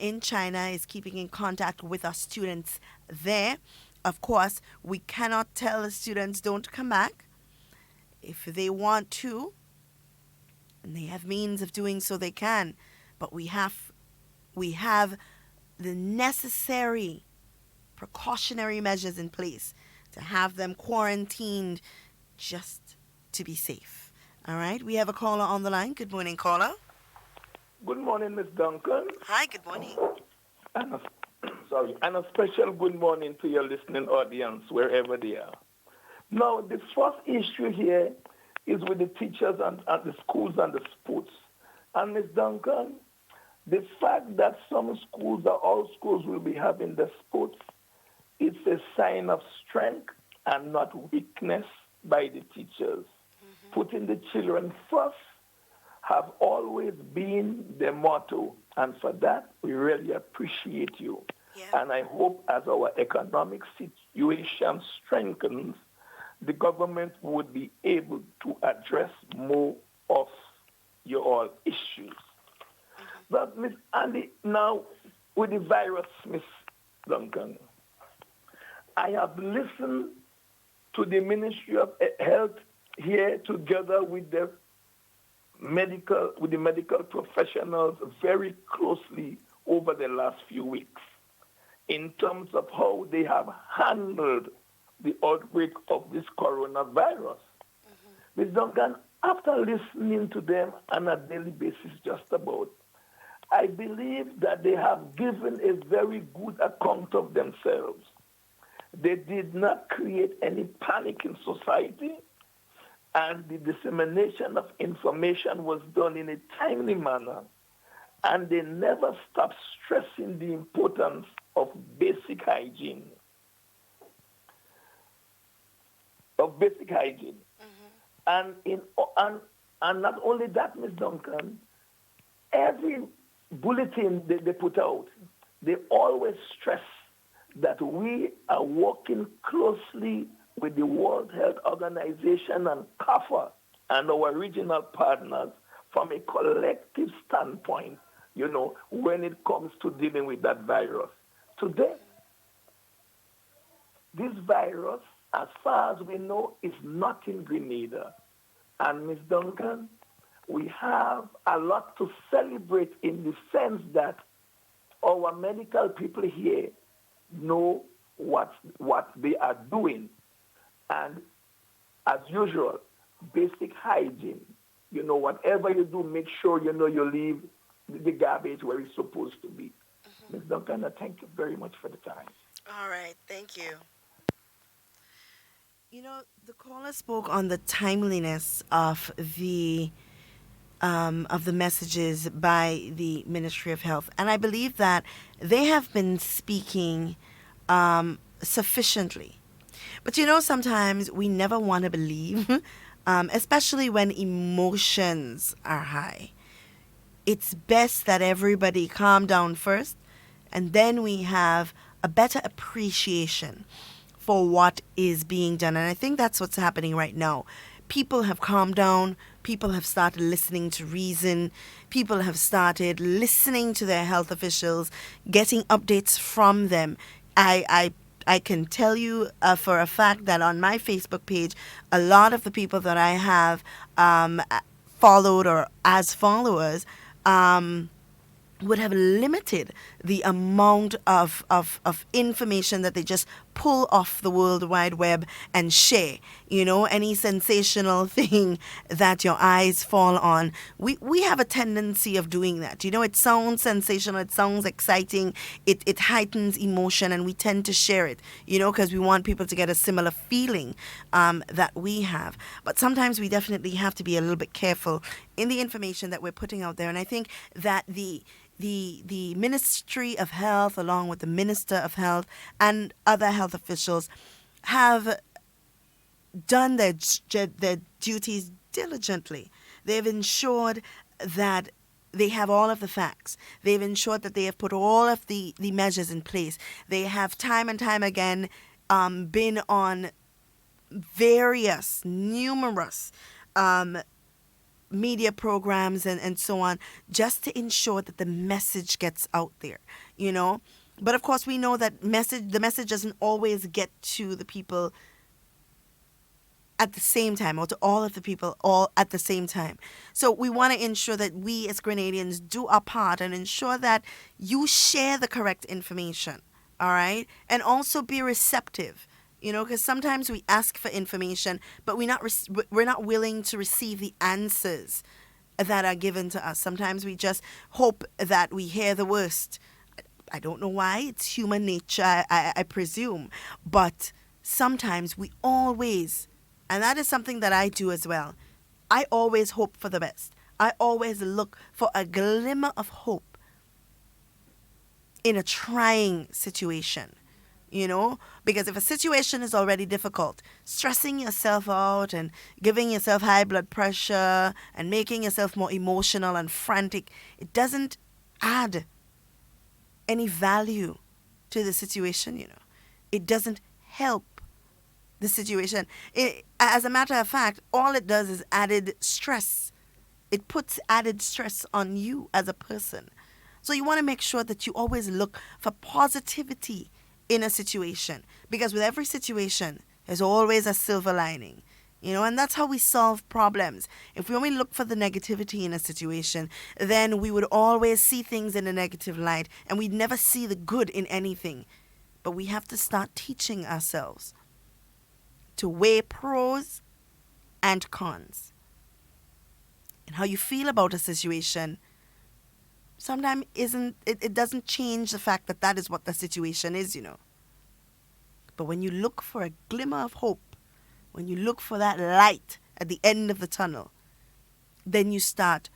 in China is keeping in contact with our students there. Of course, we cannot tell the students don't come back. If they want to, and they have means of doing so, they can. But we have the necessary precautionary measures in place to have them quarantined just to be safe. All right, we have a caller on the line. Good morning, caller. Good morning, Miss Duncan. Hi, good morning. And a special good morning to your listening audience, wherever they are. Now, the first issue here is with the teachers and the schools and the sports. And Miss Duncan, the fact that some schools or all schools will be having the sports, it's a sign of strength and not weakness by the teachers. Mm-hmm. Putting the children first have always been the motto, and for that, we really appreciate you. Yeah. And I hope as our economic situation strengthens, the government would be able to address more of your all issues. But, Miss Andy, now with the virus, Miss Duncan, I have listened to the Ministry of Health here together with the medical professionals very closely over the last few weeks in terms of how they have handled the outbreak of this coronavirus. Mm-hmm. Ms. Duncan, after listening to them on a daily basis just about, I believe that they have given a very good account of themselves. They did not create any panic in society, and the dissemination of information was done in a timely manner, and they never stopped stressing the importance of basic hygiene. Mm-hmm. And not only that, Ms. Duncan, every bulletin they put out, they always stress that we are working closely with the World Health Organization and CAFA and our regional partners from a collective standpoint, when it comes to dealing with that virus. Today, this virus, as far as we know, is not in Grenada. And Ms. Duncan, we have a lot to celebrate in the sense that our medical people here know what they are doing. And as usual, basic hygiene. Whatever you do, make sure you leave the garbage where it's supposed to be. Mm-hmm. Ms. Duncan, thank you very much for the time. All right, thank you. You know, the caller spoke on the timeliness of the messages by the Ministry of Health, and I believe that they have been speaking sufficiently. But you know, sometimes we never want to believe, especially when emotions are high. It's best that everybody calm down first, and then we have a better appreciation for what is being done. And I think that's what's happening right now. People have calmed down. People have started listening to reason. People have started listening to their health officials, getting updates from them. I can tell you for a fact that on my Facebook page, a lot of the people that I have followed or as followers would have limited the amount of information that they just pull off the World Wide Web and share. You know, any sensational thing that your eyes fall on. We have a tendency of doing that. You know, it sounds sensational, it sounds exciting, it heightens emotion, and we tend to share it, you know, because we want people to get a similar feeling that we have. But sometimes we definitely have to be a little bit careful in the information that we're putting out there. And I think that the Ministry of Health, along with the Minister of Health and other health officials, have done their duties diligently. They've ensured that they have all of the facts. They've ensured that they have put all of the measures in place. They have time and time again been on numerous media programs and so on, just to ensure that the message gets out there, you know. But of course, we know that the message doesn't always get to the people at the same time, or to all of the people all at the same time. So we want to ensure that we as Grenadians do our part and ensure that you share the correct information, all right? And also be receptive. You know, because sometimes we ask for information, but we're not willing to receive the answers that are given to us. Sometimes we just hope that we hear the worst. I don't know why. It's human nature, I presume. But sometimes we always, and that is something that I do as well, I always hope for the best. I always look for a glimmer of hope in a trying situation. You know, because if a situation is already difficult, stressing yourself out and giving yourself high blood pressure and making yourself more emotional and frantic, it doesn't add any value to the situation, you know. It doesn't help the situation. As a matter of fact, all it does is added stress. It puts added stress on you as a person. So you want to make sure that you always look for positivity in a situation, because with every situation there's always a silver lining, you know, and that's how we solve problems. If we only look for the negativity in a situation, then we would always see things in a negative light and we'd never see the good in anything. But we have to start teaching ourselves to weigh pros and cons, and how you feel about a situation sometimes it doesn't change the fact that that is what the situation is, you know. But when you look for a glimmer of hope, when you look for that light at the end of the tunnel, then you start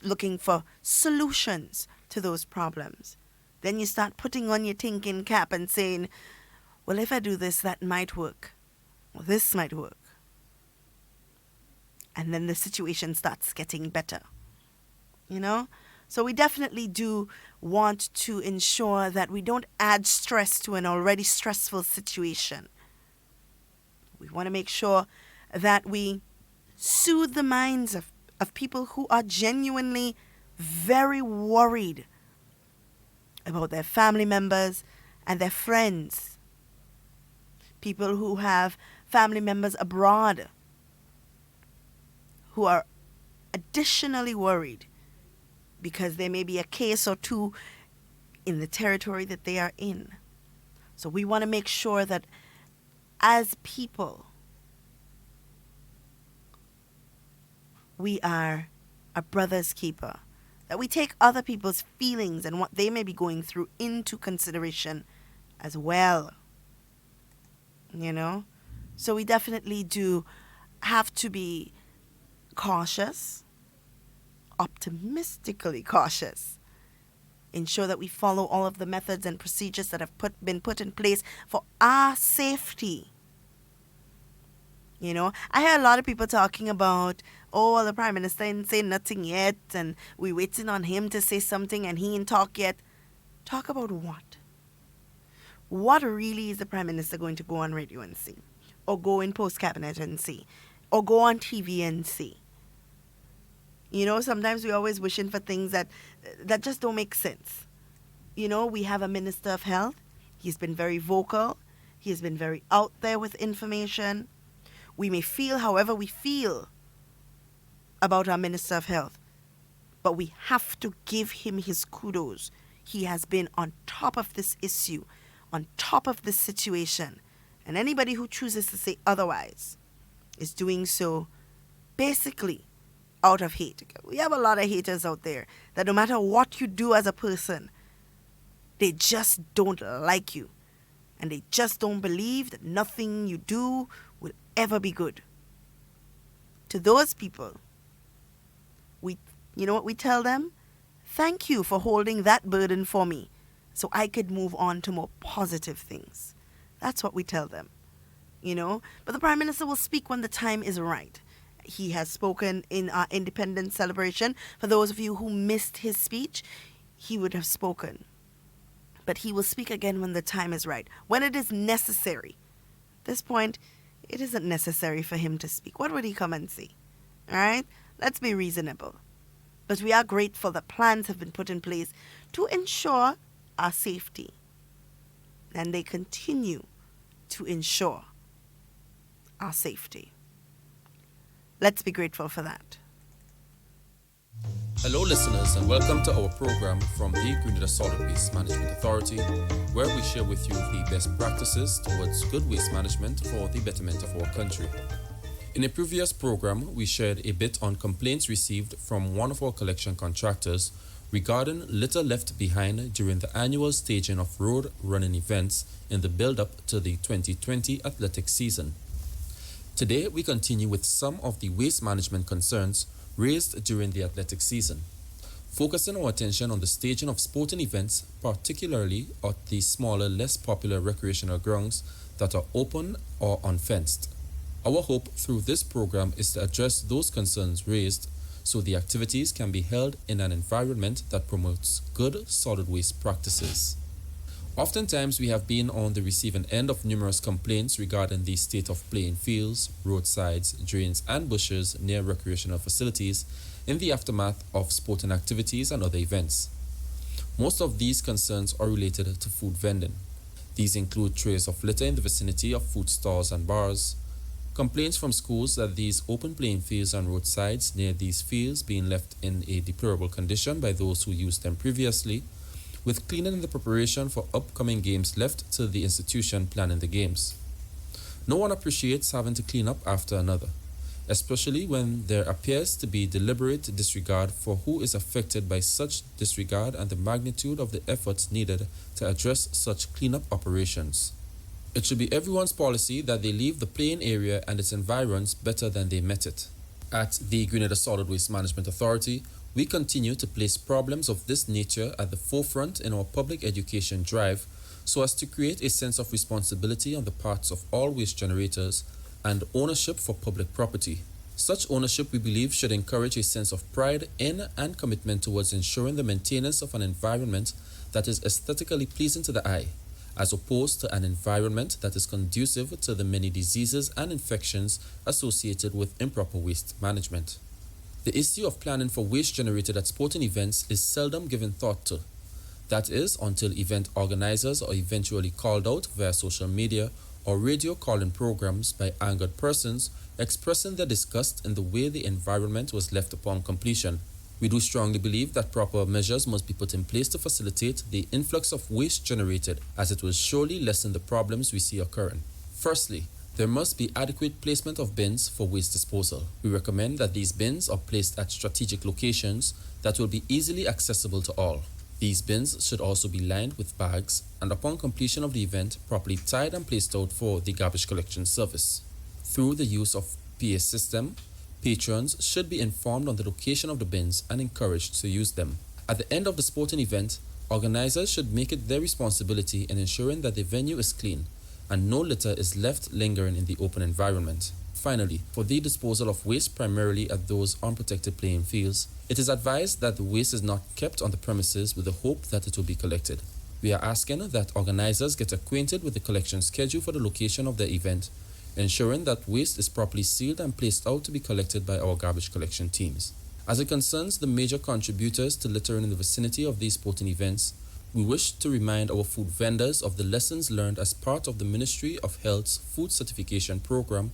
looking for solutions to those problems. Then you start putting on your thinking cap and saying, well, if I do this, that might work. Well, this might work. And then the situation starts getting better, you know? So we definitely do want to ensure that we don't add stress to an already stressful situation. We want to make sure that we soothe the minds of people who are genuinely very worried about their family members and their friends. People who have family members abroad who are additionally worried because there may be a case or two in the territory that they are in. So we want to make sure that as people, we are a brother's keeper, that we take other people's feelings and what they may be going through into consideration as well. You know? So we definitely do have to be cautious, optimistically cautious. Ensure that we follow all of the methods and procedures that have been put in place for our safety. You know, I hear a lot of people talking about, oh, well, the Prime Minister ain't saying nothing yet, and we waiting on him to say something, and he ain't talk yet. Talk about what? What really is the Prime Minister going to go on radio and say? Or go in post-cabinet and say? Or go on TV and say? You know, sometimes we're always wishing for things that just don't make sense. You know, we have a Minister of Health. He's been very vocal. He's been very out there with information. We may feel however we feel about our Minister of Health, but we have to give him his kudos. He has been on top of this issue, on top of this situation, and anybody who chooses to say otherwise is doing so basically out of hate. We have a lot of haters out there that no matter what you do as a person, they just don't like you, and they just don't believe that nothing you do will ever be good. To those people, you know what we tell them? Thank you for holding that burden for me so I could move on to more positive things. That's what we tell them, you know. But the Prime Minister will speak when the time is right. He has spoken in our independence celebration. For those of you who missed his speech, he would have spoken. But he will speak again when the time is right, when it is necessary. At this point, it isn't necessary for him to speak. What would he come and say? All right? Let's be reasonable. But we are grateful that plans have been put in place to ensure our safety. And they continue to ensure our safety. Let's be grateful for that. Hello listeners, and welcome to our program from the Grenada Solid Waste Management Authority, where we share with you the best practices towards good waste management for the betterment of our country. In a previous program, we shared a bit on complaints received from one of our collection contractors regarding litter left behind during the annual staging of road running events in the build-up to the 2020 athletic season. Today, we continue with some of the waste management concerns raised during the athletic season, focusing our attention on the staging of sporting events, particularly at the smaller, less popular recreational grounds that are open or unfenced. Our hope through this program is to address those concerns raised so the activities can be held in an environment that promotes good solid waste practices. Oftentimes, we have been on the receiving end of numerous complaints regarding the state of playing fields, roadsides, drains, and bushes near recreational facilities in the aftermath of sporting activities and other events. Most of these concerns are related to food vending. These include trays of litter in the vicinity of food stalls and bars, complaints from schools that these open playing fields and roadsides near these fields being left in a deplorable condition by those who used them previously, with cleaning and the preparation for upcoming games left to the institution planning the games. No one appreciates having to clean up after another, especially when there appears to be deliberate disregard for who is affected by such disregard and the magnitude of the efforts needed to address such cleanup operations. It should be everyone's policy that they leave the playing area and its environs better than they met it. At the Grenada Solid Waste Management Authority, we continue to place problems of this nature at the forefront in our public education drive so as to create a sense of responsibility on the parts of all waste generators and ownership for public property. Such ownership, we believe, should encourage a sense of pride in and commitment towards ensuring the maintenance of an environment that is aesthetically pleasing to the eye, as opposed to an environment that is conducive to the many diseases and infections associated with improper waste management. The issue of planning for waste generated at sporting events is seldom given thought to. That is, until event organizers are eventually called out via social media or radio call-in programs by angered persons expressing their disgust in the way the environment was left upon completion. We do strongly believe that proper measures must be put in place to facilitate the influx of waste generated, as it will surely lessen the problems we see occurring. Firstly, there must be adequate placement of bins for waste disposal. We recommend that these bins are placed at strategic locations that will be easily accessible to all. These bins should also be lined with bags and upon completion of the event, properly tied and placed out for the garbage collection service. Through the use of PA system, patrons should be informed on the location of the bins and encouraged to use them. At the end of the sporting event, organizers should make it their responsibility in ensuring that the venue is clean and no litter is left lingering in the open environment. Finally, for the disposal of waste primarily at those unprotected playing fields, it is advised that the waste is not kept on the premises with the hope that it will be collected. We are asking that organizers get acquainted with the collection schedule for the location of the event, ensuring that waste is properly sealed and placed out to be collected by our garbage collection teams. As it concerns the major contributors to littering in the vicinity of these sporting events, we wish to remind our food vendors of the lessons learned as part of the Ministry of Health's food certification program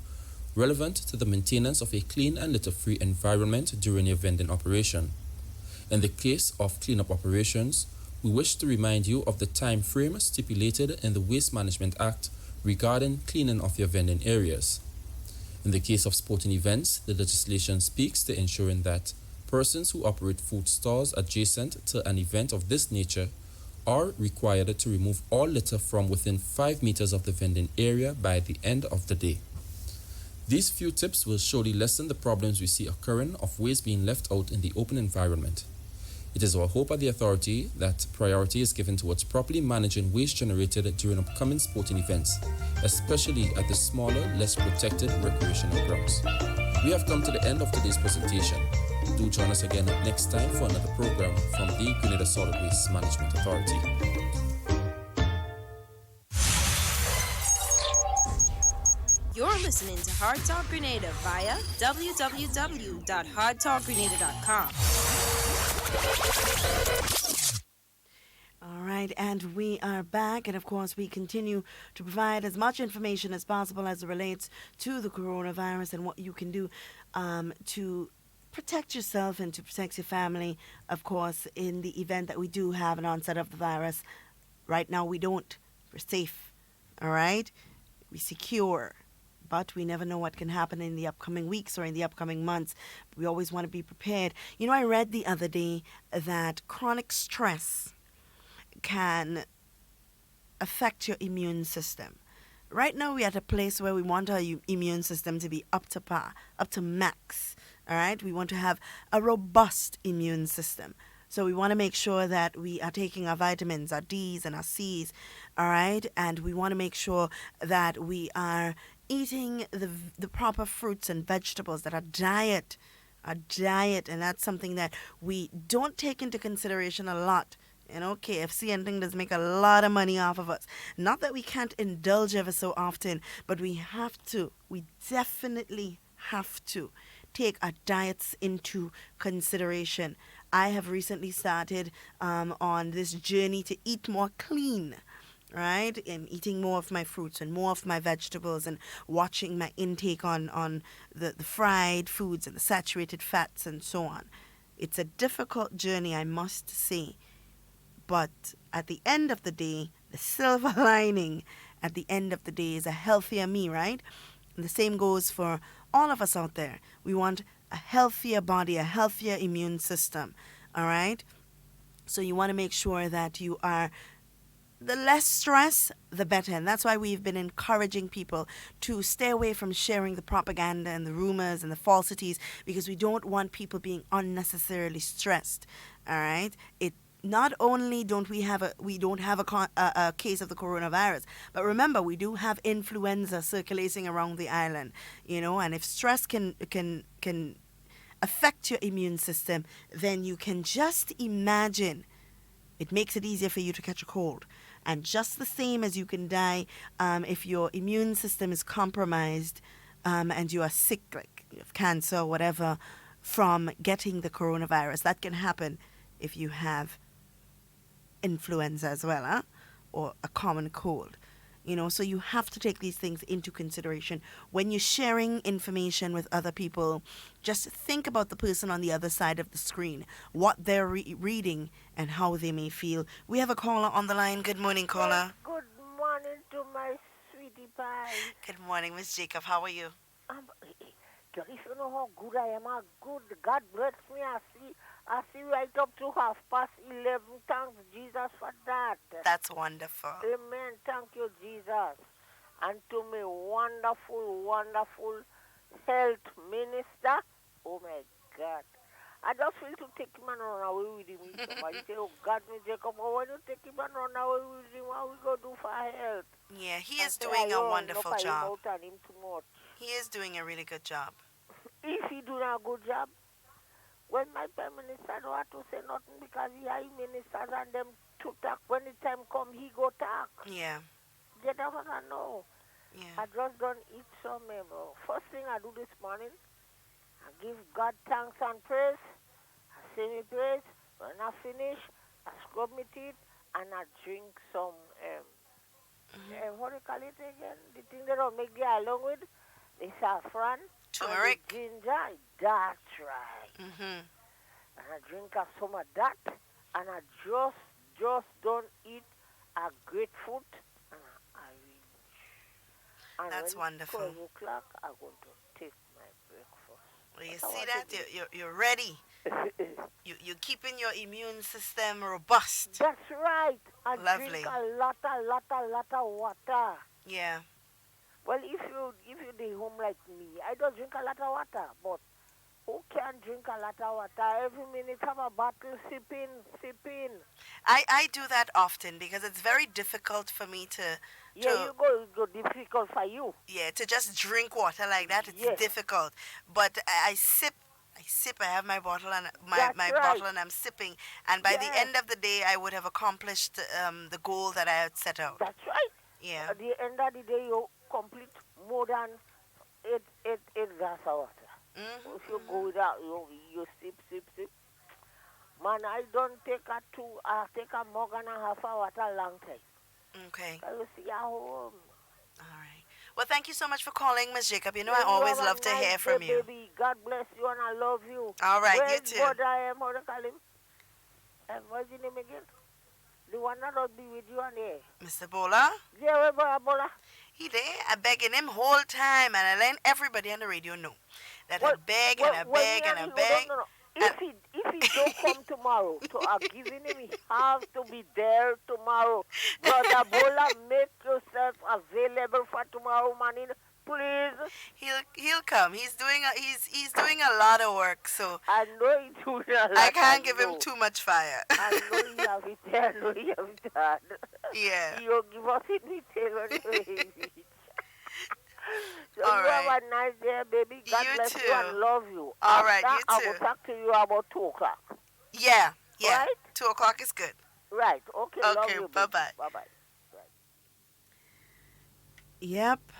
relevant to the maintenance of a clean and litter-free environment during a vending operation. In the case of cleanup operations, we wish to remind you of the time frame stipulated in the Waste Management Act regarding cleaning of your vending areas. In the case of sporting events, the legislation speaks to ensuring that persons who operate food stalls adjacent to an event of this nature are required to remove all litter from within 5 meters of the vending area by the end of the day. These few tips will surely lessen the problems we see occurring of waste being left out in the open environment. It is our hope at the authority that priority is given towards properly managing waste generated during upcoming sporting events, especially at the smaller, less protected recreational grounds. We have come to the end of today's presentation. Do join us again next time for another program from the Grenada Solid Waste Management Authority. You're listening to Hard Talk Grenada via www.hardtalkgrenada.com. All right, and we are back, and of course we continue to provide as much information as possible as it relates to the coronavirus and what you can do to protect yourself and to protect your family, of course, in the event that we do have an onset of the virus. Right now we don't. We're safe, all right? We're secure. But we never know what can happen in the upcoming weeks or in the upcoming months. We always want to be prepared. You know, I read the other day that chronic stress can affect your immune system. Right now, we're at a place where we want our immune system to be up to par, up to max. All right? We want to have a robust immune system. So we want to make sure that we are taking our vitamins, our D's and our C's, all right? And we want to make sure that we are eating the proper fruits and vegetables, that our diet, and that's something that we don't take into consideration a lot. You know, KFC and things does make a lot of money off of us. Not that we can't indulge ever so often, but we definitely have to take our diets into consideration. I have recently started on this journey to eat more clean, right? And eating more of my fruits and more of my vegetables and watching my intake on the fried foods and the saturated fats and so on. It's a difficult journey, I must say. But at the end of the day, the silver lining at the end of the day is a healthier me, right? And the same goes for all of us out there. We want a healthier body, a healthier immune system, all right? So you want to make sure that you are, the less stress, the better. And that's why we've been encouraging people to stay away from sharing the propaganda and the rumors and the falsities, because we don't want people being unnecessarily stressed, all right? Not only don't we have a case of the coronavirus, but remember, we do have influenza circulating around the island, you know, and if stress can affect your immune system, then you can just imagine it makes it easier for you to catch a cold. And just the same as you can die if your immune system is compromised and you are sick, like you have cancer or whatever, from getting the coronavirus. That can happen if you have influenza as well, or a common cold. You know, so you have to take these things into consideration. When you're sharing information with other people, just think about the person on the other side of the screen, what they're reading and how they may feel. We have a caller on the line. Good morning, caller. Good morning to my sweetie pie. Good morning, Miss Jacob. How are you? If you know how good I am, how good God bless me. I see I see right up to 11:30. Thanks, Jesus, for that. That's wonderful. Amen. Thank you, Jesus. And to me, wonderful, wonderful health minister. Oh, my God. I just feel to take him and run away with him. Somebody say, oh, God, me Jacob, when you take him and run away with him, what we going to do for health? Yeah, he And is say, doing a "I wonderful don't know job. him out and him too much." He is doing a really good job. If he do a good job, when my prime minister don't want to say nothing because he are ministers and them to talk, when the time come, he go talk. Yeah. They don't want to know. Yeah. I just don't eat some first thing I do this morning, I give God thanks and praise. I say me praise. When I finish, I scrub my teeth and I drink some, what do you call it again? The thing that don't make the along with, the saffron. Turmeric. And the ginger. That's right. Mm-hmm. And I drink some of that. And I just don't eat a grapefruit. And I eat. And That's when wonderful. 12 o'clock, I'm going to take my breakfast. Well, you see that? You're ready. You're keeping your immune system robust. That's right. I Lovely. drink a lot of water. Yeah. Well, if you stay home like me, I don't drink a lot of water. But who can drink a lot of water? Every minute have a bottle, sipping. I do that often because it's very difficult for me to Yeah, it's go difficult for you. Yeah, to just drink water like that, it's difficult. But I sip. I have my bottle and my bottle and I'm sipping. And by the end of the day, I would have accomplished the goal that I had set out. That's right. Yeah. At the end of the day, you complete more than eight glass of water. Mm-hmm. If you go without, you sip. Man, I don't take take a mug and a half of water a long time. Okay. I will see at home. All right. Well, thank you so much for calling, Miss Jacob. You know, I always love to hear from you. Baby. God bless you and I love you. All right, Where's you too. Brother, how do you call him? What's his name again? The one that will be with you on there. Mr. Bola? Yeah, where Brother Bola? He there. I begging him whole time, and I let everybody on the radio know that I beg and I beg and I beg. No. If he don't come tomorrow, to giving him, he has to be there tomorrow. Brother Bola, make yourself available for tomorrow morning, please. He'll come. He's doing a lot of work, so I know he's doing a lot. I can't give him too much fire. I know he have it there. I know he have it done. Yeah. He'll give us in detail anyway. So all you right. have a nice day, baby. God you bless too. you and love you. All right, you I too. will talk to you about 2 o'clock. Yeah. Right? 2 o'clock is good. Right. Okay. Love you, bye-bye. Bye-bye. Right. Yep.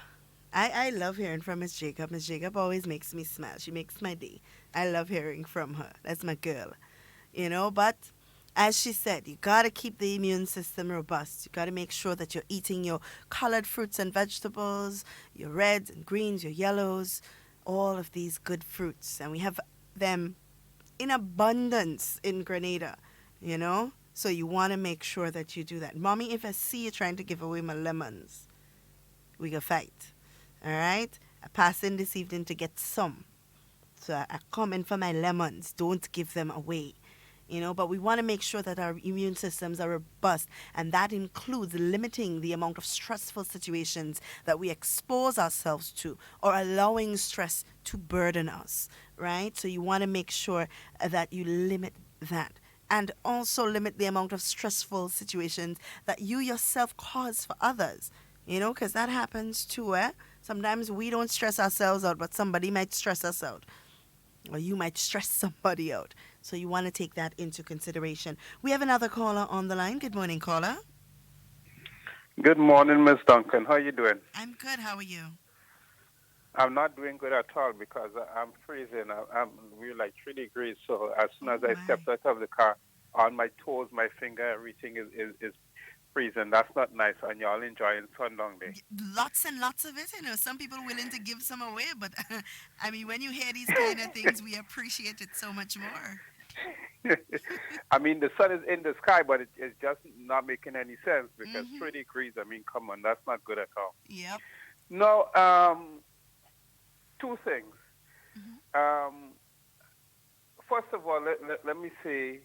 I love hearing from Miss Jacob. Miss Jacob always makes me smile. She makes my day. I love hearing from her. That's my girl. But as she said, you got to keep the immune system robust. You got to make sure that you're eating your colored fruits and vegetables, your reds and greens, your yellows, all of these good fruits. And we have them in abundance in Grenada, So you want to make sure that you do that. Mommy, if I see you trying to give away my lemons, we go fight. All right? I pass in this evening to get some. So I come in for my lemons. Don't give them away. But we want to make sure that our immune systems are robust, and that includes limiting the amount of stressful situations that we expose ourselves to or allowing stress to burden us, right? So you want to make sure that you limit that and also limit the amount of stressful situations that you yourself cause for others, because that happens too, Sometimes we don't stress ourselves out, but somebody might stress us out. Or you might stress somebody out. So you want to take that into consideration. We have another caller on the line. Good morning, caller. Good morning, Miss Duncan. How are you doing? I'm good. How are you? I'm not doing good at all because I'm freezing. We're like 3 degrees. So as soon as I stepped out of the car, on my toes, my finger, everything is freezing. That's not nice. And y'all enjoying sun long day. Lots and lots of it. Some people willing to give some away. But, when you hear these kind of things, we appreciate it so much more. The sun is in the sky, but it's just not making any sense because 3 degrees, come on, that's not good at all. Yep. No, 2 things. first of all, let me say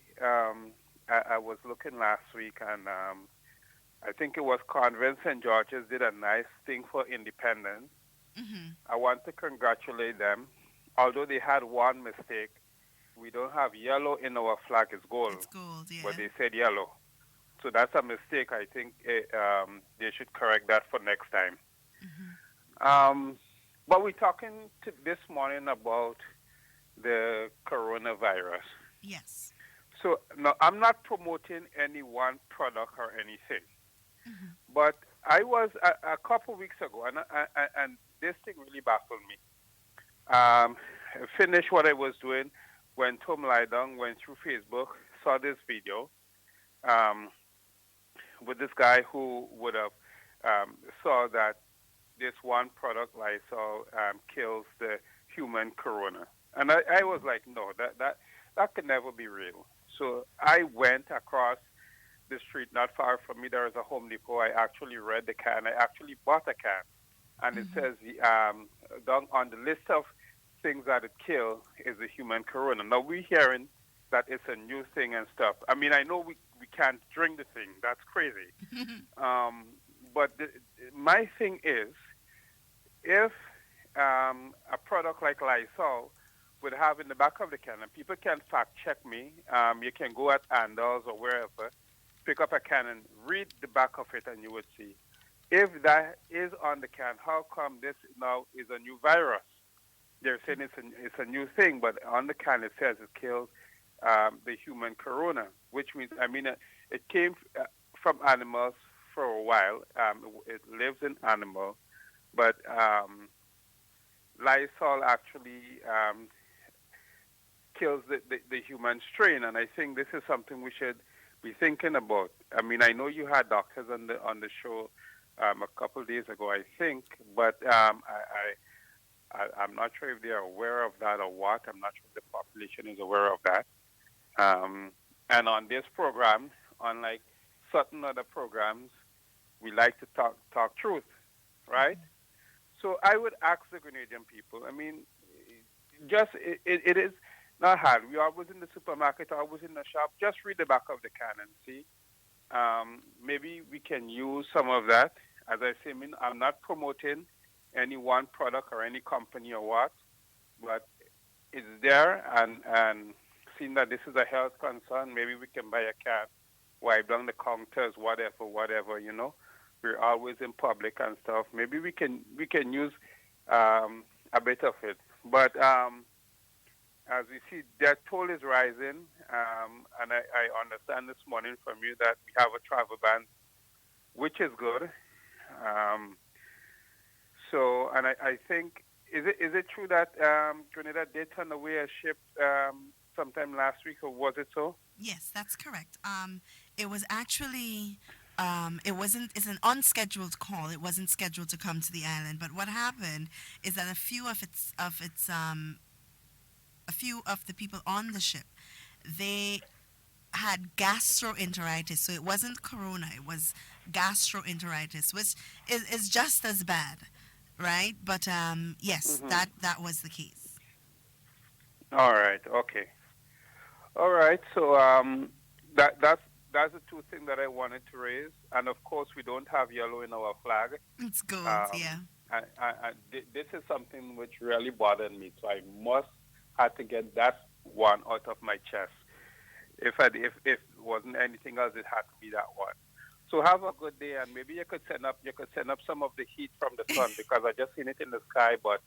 I was looking last week, and I think it was Convent St. George's did a nice thing for independence. I want to congratulate them. Although they had one mistake, we don't have yellow in our flag, it's gold. It's gold, yeah. But they said yellow. So that's a mistake. I think they should correct that for next time. But we're talking this morning about the coronavirus. Yes. So no, I'm not promoting any one product or anything. But I was a couple weeks ago, and this thing really baffled me. Finished what I was doing, went home, lie down, went through Facebook, saw this video with this guy who would have saw that this one product Lysol kills the human corona. And I was like, no, that could never be real. So I went across the street not far from me. There is a Home Depot. I actually read the can. I actually bought a can. And it says down on the list of things that it kills is the human corona. Now, we're hearing that it's a new thing and stuff. I mean, I know we can't drink the thing. That's crazy. But my thing is, if a product like Lysol would have in the back of the can, and people can fact check me, you can go at Andals or wherever, pick up a can and read the back of it, and you would see. If that is on the can, how come this now is a new virus? They're saying it's a new thing, but on the can it says it kills the human corona, which means, I mean, it came from animals for a while. It lives in animal, but Lysol actually kills the human strain, and I think this is something we should be thinking about. I mean, I know you had doctors on the show a couple of days ago, I think, but I'm not sure if they are aware of that or what. I'm not sure if the population is aware of that. And on this program, unlike certain other programs, we like to talk truth, right? So I would ask the Grenadian people, I mean, it is not hard. We are always in the supermarket, always in the shop. Just read the back of the can and see. Maybe we can use some of that. As I say, I'm not promoting any one product or any company or what, but it's there, and seeing that this is a health concern, maybe we can buy a can, wipe down the counters, whatever, you know. We're always in public and stuff. Maybe we can use a bit of it. But as we see, their toll is rising, and I understand this morning from you that we have a travel ban, which is good. So, and I think, is it true that Grenada did turn away a ship sometime last week, or was it so? Yes, that's correct. It was actually, it's an unscheduled call. It wasn't scheduled to come to the island. But what happened is that a few of the people on the ship, they had gastroenteritis. So it wasn't corona, it was gastroenteritis, which is just as bad, right? But yes, that was the case. All right. Okay. All right. So that's the two things that I wanted to raise. And of course, we don't have yellow in our flag. It's gold, yeah. This is something which really bothered me. So I must have to get that one out of my chest. If it wasn't anything else, it had to be that one. So have a good day, and maybe you could send up some of the heat from the sun, because I just seen it in the sky, but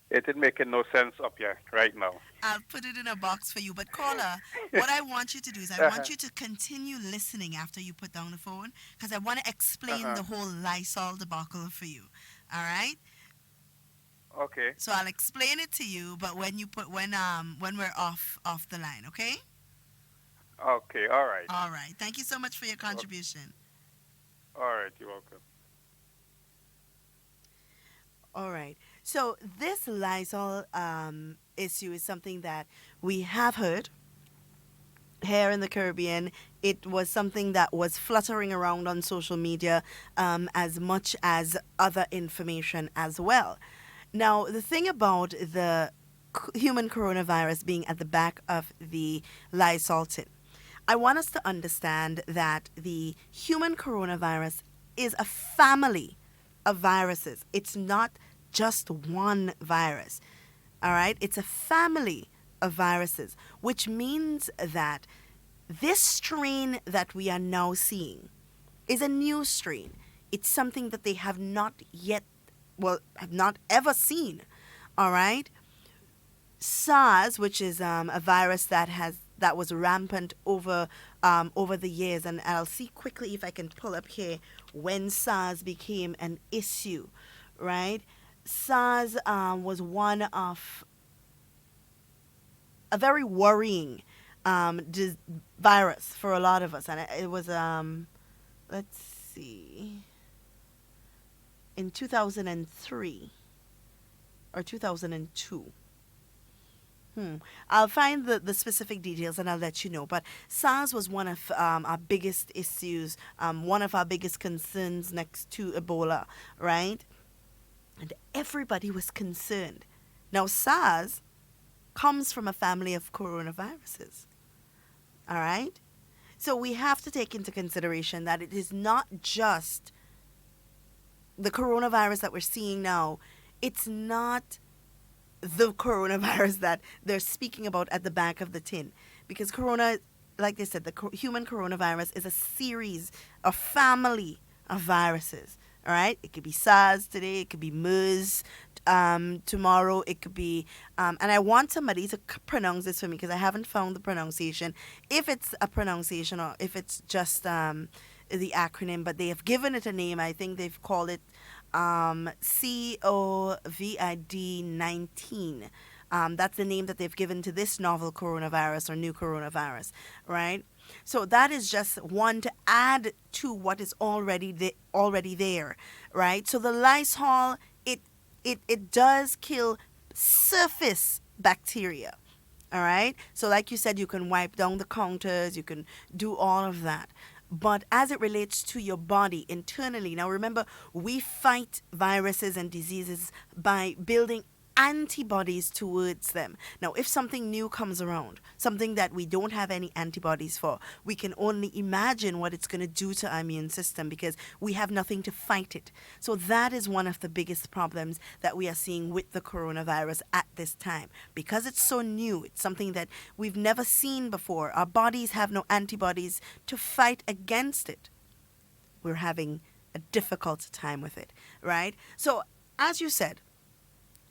it isn't making no sense up here right now. I'll put it in a box for you. But caller, what I want you to do is I want you to continue listening after you put down the phone, because I want to explain the whole Lysol debacle for you. All right? Okay. So I'll explain it to you, but when we're off the line, okay? Okay. All right. All right. Thank you so much for your contribution. All right. You're welcome. All right. So this Lysol issue is something that we have heard here in the Caribbean. It was something that was fluttering around on social media as much as other information as well. Now, the thing about the human coronavirus being at the back of the Lysol tin. I want us to understand that the human coronavirus is a family of viruses. It's not just one virus. All right? It's a family of viruses, which means that this strain that we are now seeing is a new strain. It's something that they have not ever seen. All right? SARS, which is a virus that was rampant over the years, and I'll see quickly if I can pull up here when SARS became an issue, right? SARS was one of a very worrying virus for a lot of us, and it was let's see, in 2003 or 2002. I'll find the specific details and I'll let you know. But SARS was one of our biggest issues, one of our biggest concerns next to Ebola, right? And everybody was concerned. Now, SARS comes from a family of coronaviruses, all right? So we have to take into consideration that it is not just the coronavirus that we're seeing now. It's not the coronavirus that they're speaking about at the back of the tin, because corona, like they said, the human coronavirus is a series, a family of viruses. All right, it could be SARS today, it could be MERS tomorrow, it could be and I want somebody to pronounce this for me because I haven't found the pronunciation, if it's a pronunciation or if it's just the acronym, but they have given it a name. I think they've called it COVID-19. That's the name that they've given to this novel coronavirus or new coronavirus, right? So that is just one to add to what is already there, right? So the Lysol, it does kill surface bacteria, all right? So like you said, you can wipe down the counters, you can do all of that. But as it relates to your body internally, now remember, we fight viruses and diseases by building antibodies towards them. Now, if something new comes around, something that we don't have any antibodies for, we can only imagine what it's going to do to our immune system because we have nothing to fight it. So that is one of the biggest problems that we are seeing with the coronavirus at this time. Because it's so new, it's something that we've never seen before. Our bodies have no antibodies to fight against it. We're having a difficult time with it, right? So, as you said,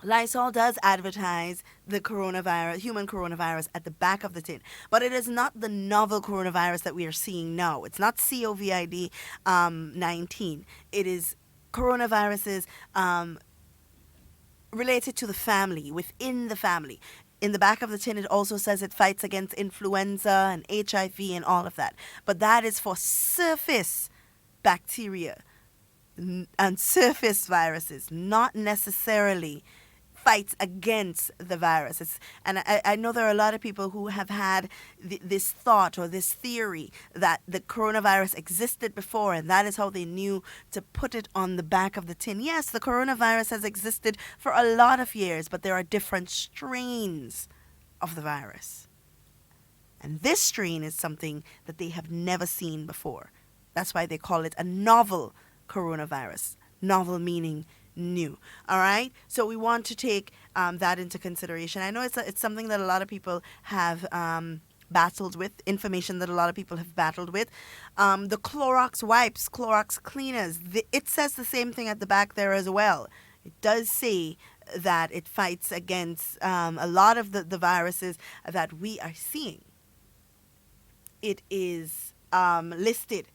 Lysol does advertise the coronavirus, human coronavirus, at the back of the tin, but it is not the novel coronavirus that we are seeing now. It's not COVID-19. It is coronaviruses related to the family, within the family. In the back of the tin, it also says it fights against influenza and HIV and all of that. But that is for surface bacteria and surface viruses, not necessarily fights against the virus. And I know there are a lot of people who have had this thought or this theory that the coronavirus existed before, and that is how they knew to put it on the back of the tin. Yes, the coronavirus has existed for a lot of years, but there are different strains of the virus. And this strain is something that they have never seen before. That's why they call it a novel coronavirus. Novel meaning new. All right, so we want to take that into consideration. I know it's something that a lot of people have battled with, information that a lot of people have battled with. The Clorox wipes, Clorox cleaners, it says the same thing at the back there as well. It does say that it fights against a lot of the viruses that we are seeing. It is listed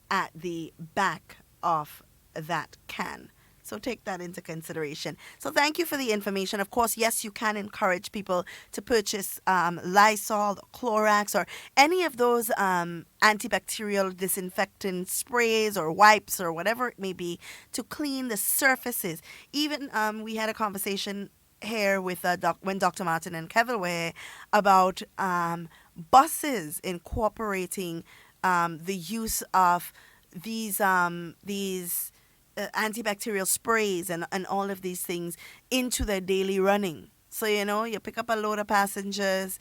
at the back of that can. So take that into consideration. So thank you for the information. Of course, yes, you can encourage people to purchase Lysol, or Clorox, or any of those antibacterial disinfectant sprays or wipes or whatever it may be to clean the surfaces. Even we had a conversation here with when Dr. Martin and Kevin were here about buses incorporating the use of these antibacterial sprays and all of these things into their daily running. So, you pick up a load of passengers.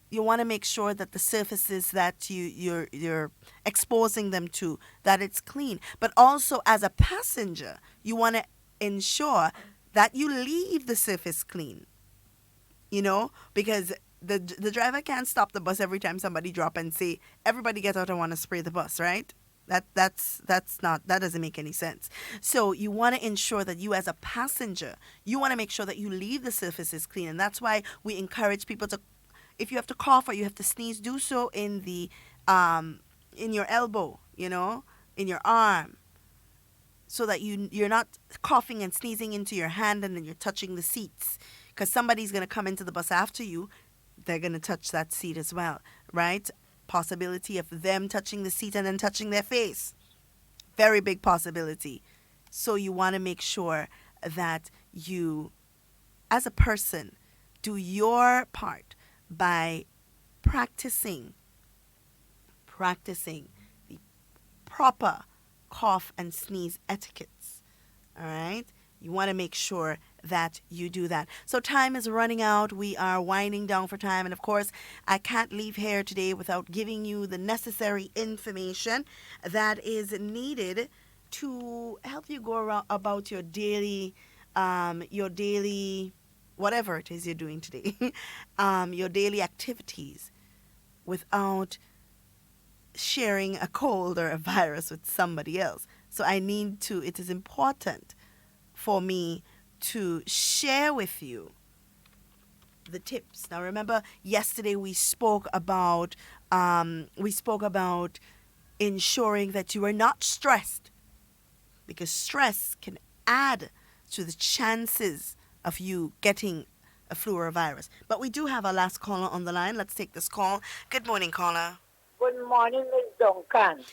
You want to make sure that the surfaces that you're exposing them to, that it's clean. But also as a passenger, you want to ensure that you leave the surface clean. Because the driver can't stop the bus every time somebody drop and say, everybody get out, I want to spray the bus, right? That doesn't make any sense. So you want to ensure that you as a passenger, you want to make sure that you leave the surfaces clean. And that's why we encourage people to, if you have to cough or you have to sneeze, do so in the in your elbow, in your arm, so that you're not coughing and sneezing into your hand and then you're touching the seats. Because somebody's going to come into the bus after you, they're going to touch that seat as well, right? Possibility of them touching the seat and then touching their face. Very big possibility. So you want to make sure that you, as a person, do your part by practicing the proper cough and sneeze etiquettes. All right? You want to make sure that you do that. So time is running out. We are winding down for time. And of course, I can't leave here today without giving you the necessary information that is needed to help you go around about your daily, whatever it is you're doing today, your daily activities without sharing a cold or a virus with somebody else. So it is important for me to share with you the tips. Now remember, yesterday we spoke about ensuring that you are not stressed, because stress can add to the chances of you getting a flu or a virus. But we do have our last caller on the line. Let's take this call. Good morning, caller. Good morning, Miss Duncan.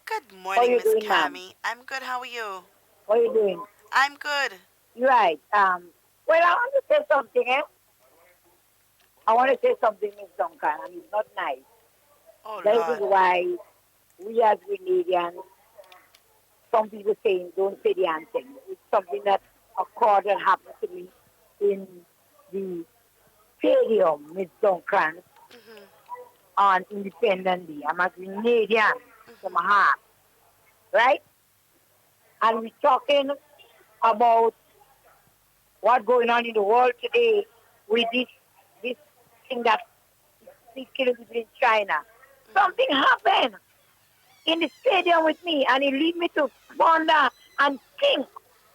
Good morning, Miss Cammy. I'm good. How are you? How are you doing? I'm good. Right. Well, I want to say something, I want to say something, Miss Duncan, and it's not nice. Oh, that Lord. is why we as Grenadians, some people saying, don't say the anthem. It's something that occurred and happened to me in the stadium, Miss Duncan, on Independence Day. I'm a Grenadian from my heart, right? And we're talking about what's going on in the world today with this thing that is killing people in China. Something happened in the stadium with me, and it led me to ponder and think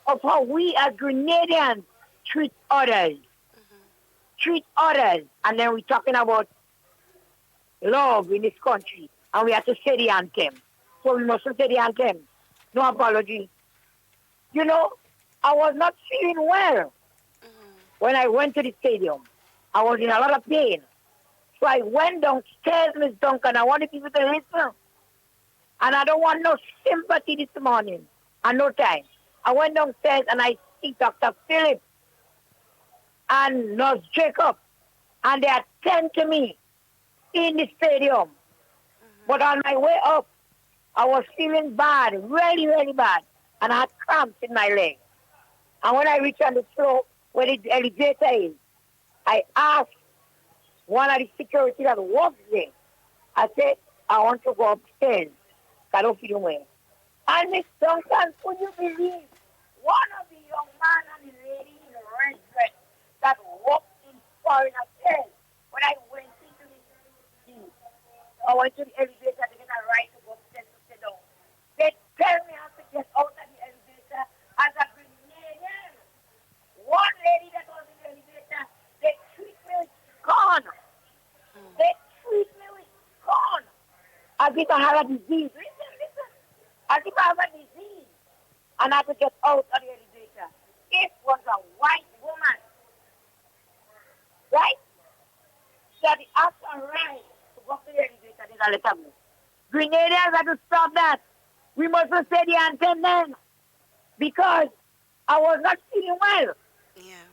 of how we as Grenadians treat others. Treat others. And then we're talking about love in this country, and we have to say the anthem. So we mustn't say the anthem. No apology. I was not feeling well when I went to the stadium. I was in a lot of pain. So I went downstairs, Miss Duncan. I wanted people to listen. And I don't want no sympathy this morning. And no time. I went downstairs and I see Dr. Philip and Nurse Jacob. And they attend to me in the stadium. But on my way up, I was feeling bad, really, really bad. And I had cramps in my leg. And when I reached on the floor where the elevator is, I asked one of the security that works there. I said, I want to go upstairs. I don't feel well. And Miss Duncan, could you believe one of the young man and the lady in the red dress that walked in foreigner stairs when I went into the elevator to get a right to go upstairs to sit down. They tell me how to get out of the elevator as a Grenadian. One lady that was in the elevator, they treat me with scorn. They treat me with scorn. As if I have a disease. Listen. As if I have a disease. And I have to get out of the elevator. It was a white woman. Right? She had the action right to go to the elevator. Then I let her go. Grenadians have to stop that. We mustn't say the anthem then. Because I was not feeling well. Yeah.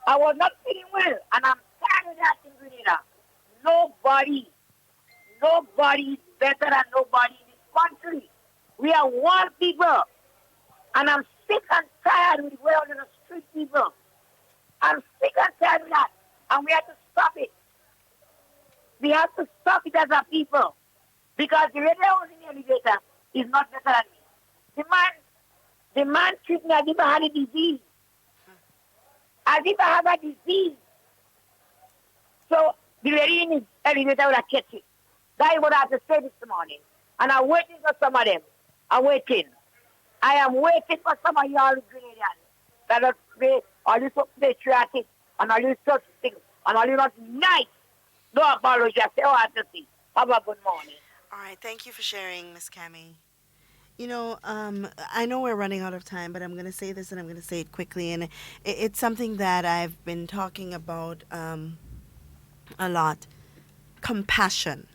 I was not feeling well. And I'm tired of that in Grenada. Nobody is better than nobody in this country. We are one people. And I'm sick and tired with the way on the street people. I'm sick and tired of that. And we have to stop it. We have to stop it as a people. Because the way they was in the elevator is not better than me. The man treated me as if I had a disease. As if I have a disease. So the lady in the elevator would have catch it. Guy would have to say this morning. And I'm waiting for some of them. I'm waiting. I am waiting for some of y'all Grenadians that are all this patriotic and all this such things and all this not nice. No apology. I say, I have to see. Have a good morning. All right. Thank you for sharing, Miss Cammie. You know, I know we're running out of time, but I'm going to say this and I'm going to say it quickly. And it's something that I've been talking about a lot. Compassion.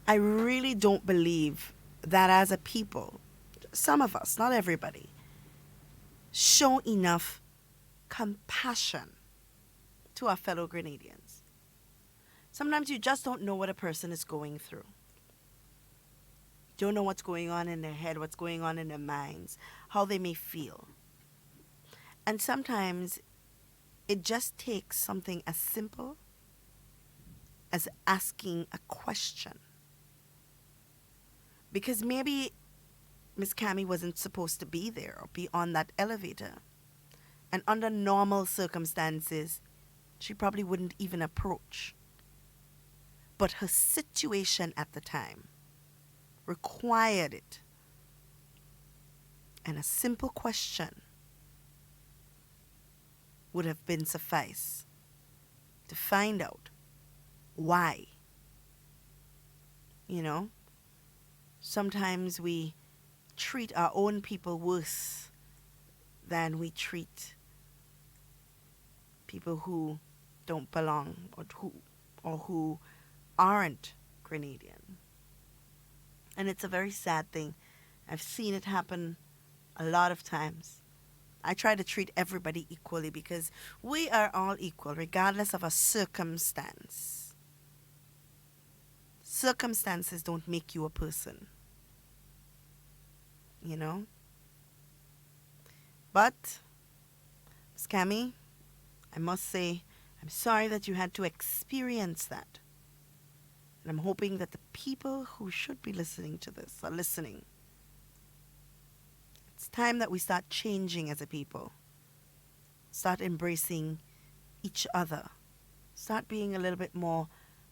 I really don't believe that as a people, some of us, not everybody, show enough compassion to our fellow Grenadians. Sometimes you just don't know what a person is going through. You don't know what's going on in their head, what's going on in their minds, how they may feel. And sometimes it just takes something as simple as asking a question. Because maybe Miss Cammie wasn't supposed to be there or be on that elevator. And under normal circumstances, she probably wouldn't even approach. But her situation at the time required it. And a simple question would have been suffice to find out why. You know? Sometimes we treat our own people worse than we treat people who don't belong or who aren't Grenadian. And it's a very sad thing. I've seen it happen a lot of times. I try to treat everybody equally because we are all equal regardless of a circumstance. Circumstances don't make you a person. You know? But, Ms. Cammie, I must say, I'm sorry that you had to experience that. And I'm hoping that the people who should be listening to this are listening. It's time that we start changing as a people. Start embracing each other. Start being a little bit more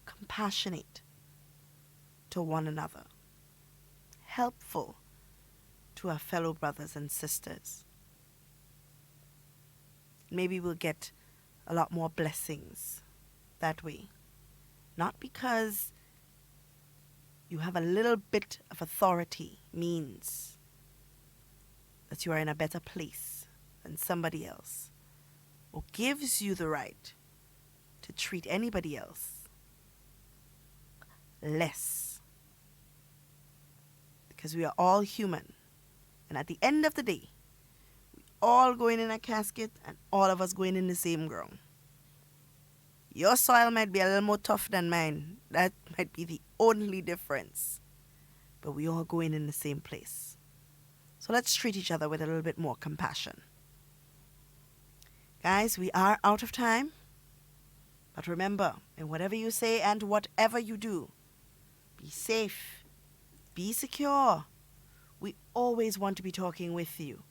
compassionate to one another. Helpful to our fellow brothers and sisters. Maybe we'll get a lot more blessings that way. Not because you have a little bit of authority means that you are in a better place than somebody else, or gives you the right to treat anybody else less. Because we are all human. And at the end of the day, we all going in a casket and all of us going in the same ground. Your soil might be a little more tough than mine. That might be the only difference. But we all going in the same place. So let's treat each other with a little bit more compassion. Guys, we are out of time. But remember, in whatever you say and whatever you do, be safe, be secure. We always want to be talking with you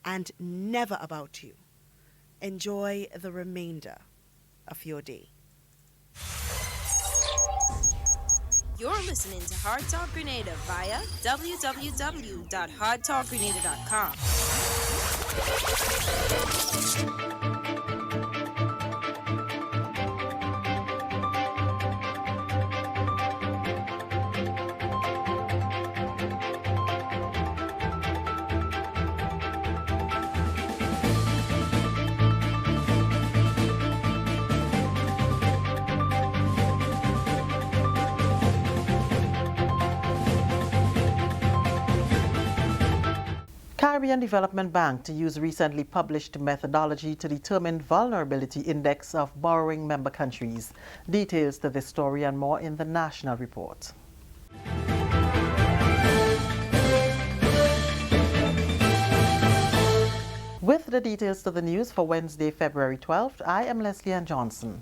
and never about you. Enjoy the remainder of your day. You're listening to Hard Talk Grenada via www.hardtalkgrenada.com. Caribbean Development Bank to use recently published methodology to determine vulnerability index of borrowing member countries. Details to this story and more in the National Report. With the details to the news for Wednesday, February 12th, I am Leslie Ann Johnson.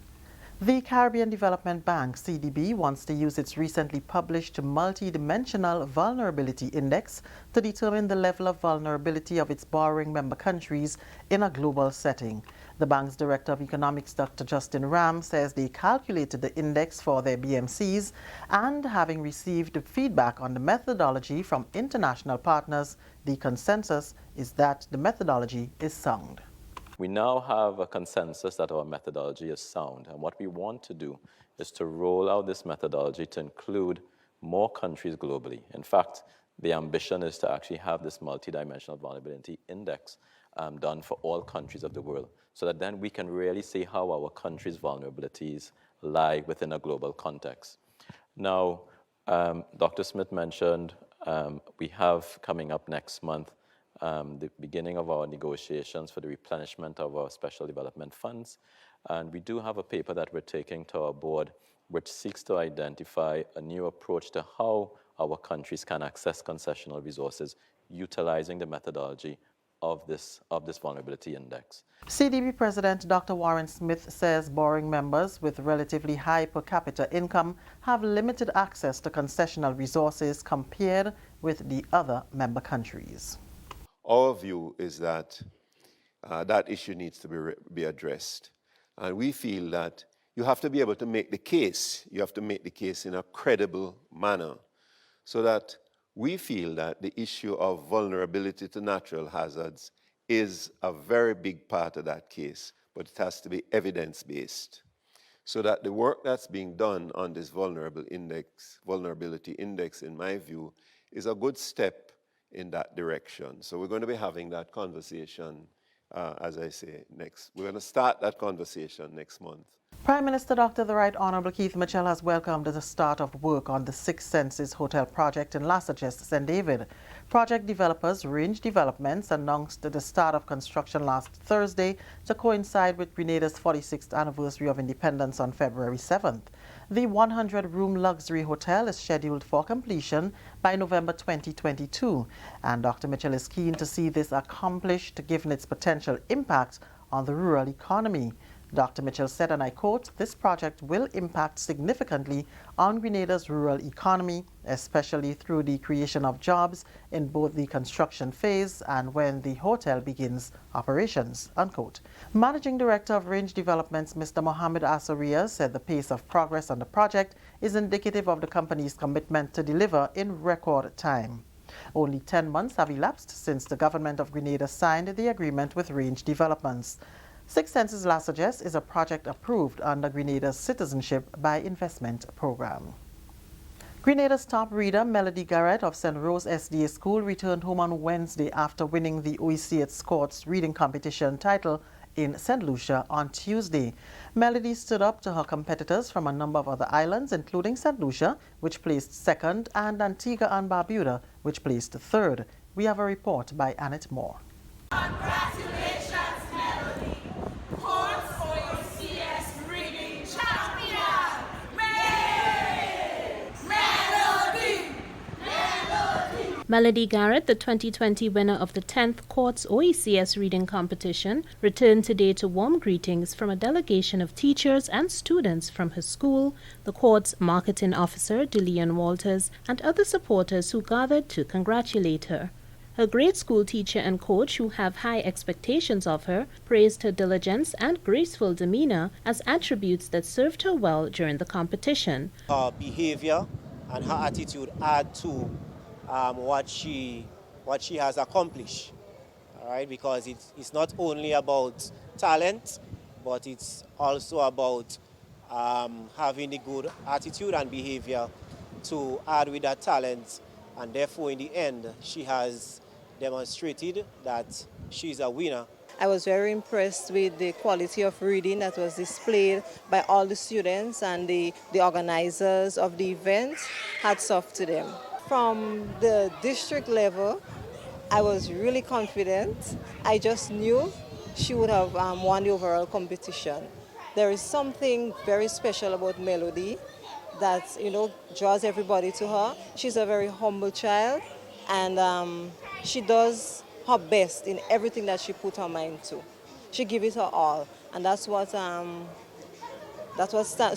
The Caribbean Development Bank, CDB, wants to use its recently published Multi-Dimensional Vulnerability Index to determine the level of vulnerability of its borrowing member countries in a global setting. The bank's Director of Economics, Dr. Justin Ram, says they calculated the index for their BMCs and, having received feedback on the methodology from international partners, the consensus is that the methodology is sound. We now have a consensus that our methodology is sound, and what we want to do is to roll out this methodology to include more countries globally. In fact, the ambition is to actually have this multidimensional vulnerability index done for all countries of the world, so that then we can really see how our countries' vulnerabilities lie within a global context. Now, Dr. Smith mentioned we have coming up next month the beginning of our negotiations for the replenishment of our special development funds. And we do have a paper that we're taking to our board which seeks to identify a new approach to how our countries can access concessional resources utilizing the methodology of this vulnerability index. CDB President Dr. Warren Smith says borrowing members with relatively high per capita income have limited access to concessional resources compared with the other member countries. Our view is that that issue needs to be addressed. And we feel that you have to be able to make the case. You have to make the case in a credible manner, so that we feel that the issue of vulnerability to natural hazards is a very big part of that case, but it has to be evidence-based. So that the work that's being done on this vulnerability index, in my view, is a good step in that direction. So we're going to be having that conversation, as I say, we're going to start that conversation next month. Prime Minister Dr. The Right Honourable Keith Mitchell has welcomed the start of work on the Six Senses Hotel project in Lassages, St. David. Project developers Range Developments announced the start of construction last Thursday to coincide with Grenada's 46th anniversary of independence on February 7th. The 100-room luxury hotel is scheduled for completion by November 2022, and Dr. Mitchell is keen to see this accomplished given its potential impact on the rural economy. Dr. Mitchell said, and I quote, "This project will impact significantly on Grenada's rural economy, especially through the creation of jobs in both the construction phase and when the hotel begins operations," unquote. Managing Director of Range Developments, Mr. Mohammed Asaria, said the pace of progress on the project is indicative of the company's commitment to deliver in record time. Only 10 months have elapsed since the government of Grenada signed the agreement with Range Developments. Six Senses Lassages is a project approved under Grenada's Citizenship by Investment program. Grenada's top reader, Melody Garrett of St. Rose SDA School, returned home on Wednesday after winning the OEC at Scots reading competition title in St. Lucia on Tuesday. Melody stood up to her competitors from a number of other islands, including St. Lucia, which placed second, and Antigua and Barbuda, which placed third. We have a report by Annette Moore. Congratulations, Melody. Courts OECS reading champion. Melody Garrett, the 2020 winner of the 10th Courts OECS reading competition, returned today to warm greetings from a delegation of teachers and students from her school, the Courts marketing officer, DeLeon Walters, and other supporters who gathered to congratulate her. Her grade school teacher and coach, who have high expectations of her, praised her diligence and graceful demeanor as attributes that served her well during the competition. Her behavior and her attitude add to what she has accomplished, all right? Because it's not only about talent, but it's also about having a good attitude and behavior to add with that talent, and therefore in the end she has demonstrated that she's a winner. I was very impressed with the quality of reading that was displayed by all the students and the organizers of the event. Hats off to them. From the district level, I was really confident. I just knew she would have won the overall competition. There is something very special about Melody that, draws everybody to her. She's a very humble child, and she does her best in everything that she put her mind to. She gave it her all, and that's what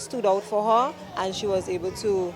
stood out for her, and she was able to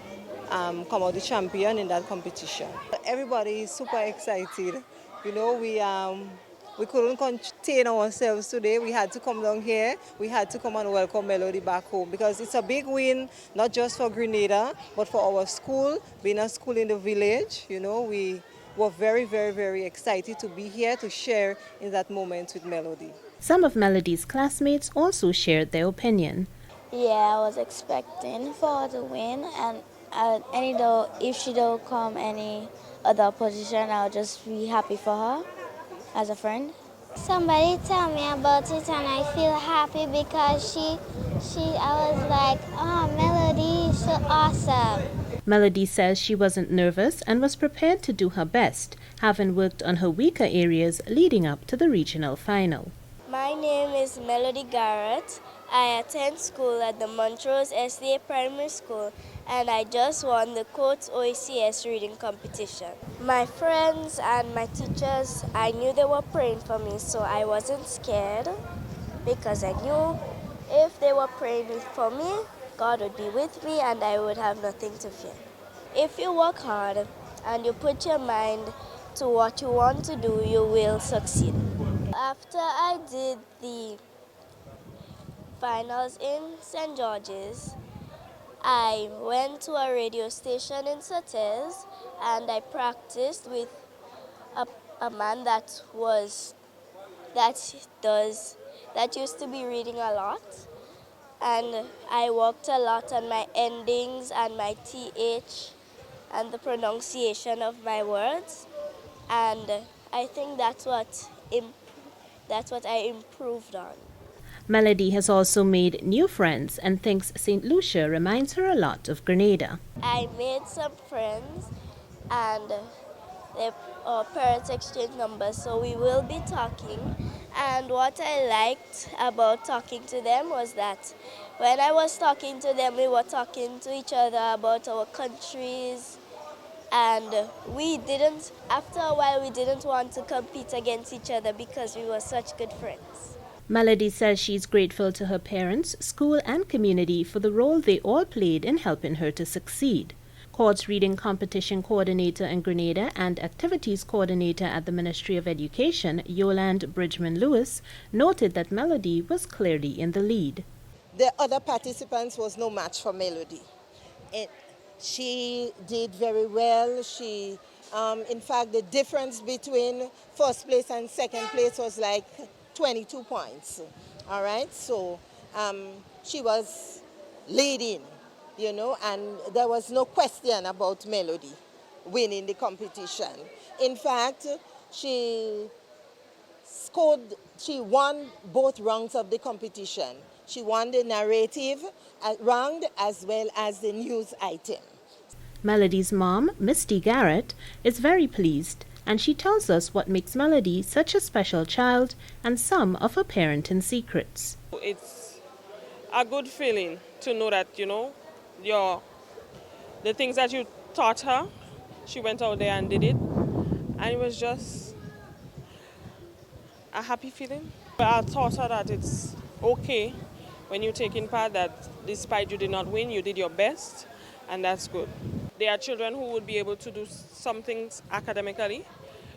come out the champion in that competition. Everybody is super excited. You know, we couldn't contain ourselves today. We had to come down here. We had to come and welcome Melody back home because it's a big win, not just for Grenada, but for our school, being a school in the village. You know, we were very, very, very excited to be here to share in that moment with Melody. Some of Melody's classmates also shared their opinion. Yeah, I was expecting for her to win, and if she don't come any other position, I'll just be happy for her as a friend. Somebody tell me about it, and I feel happy because I was like, oh, Melody is so awesome. Melody says she wasn't nervous and was prepared to do her best, having worked on her weaker areas leading up to the regional final. My name is Melody Garrett. I attend school at the Montrose SDA Primary School, and I just won the Coates OECS reading competition. My friends and my teachers, I knew they were praying for me, so I wasn't scared because I knew if they were praying for me, God would be with me and I would have nothing to fear. If you work hard and you put your mind to what you want to do, you will succeed. After I did the finals in St. George's, I went to a radio station in Surtees and I practiced with a man that used to be reading a lot, and I worked a lot on my endings and my TH and the pronunciation of my words, and I think that's what I improved on. Melody has also made new friends and thinks St. Lucia reminds her a lot of Grenada. I made some friends and our parents exchanged numbers, so we will be talking. And what I liked about talking to them was that when I was talking to them, we were talking to each other about our countries, and after a while, we didn't want to compete against each other because we were such good friends. Melody says she's grateful to her parents, school and community for the role they all played in helping her to succeed. Courts Reading Competition Coordinator in Grenada and Activities Coordinator at the Ministry of Education, Yolande Bridgman-Lewis, noted that Melody was clearly in the lead. The other participants was no match for Melody. She did very well. In fact, the difference between first place and second place was like 22 points. All right, so she was leading, you know, and there was no question about Melody winning the competition. In fact, she won both rounds of the competition. She won the narrative round as well as the news item. Melody's mom, Misty Garrett, is very pleased, and she tells us what makes Melody such a special child and some of her parenting secrets. It's a good feeling to know that, you know, the things that you taught her, she went out there and did it, and it was just a happy feeling. I taught her that it's okay when you're taking part, that despite you did not win, you did your best, and that's good. There are children who would be able to do some things academically.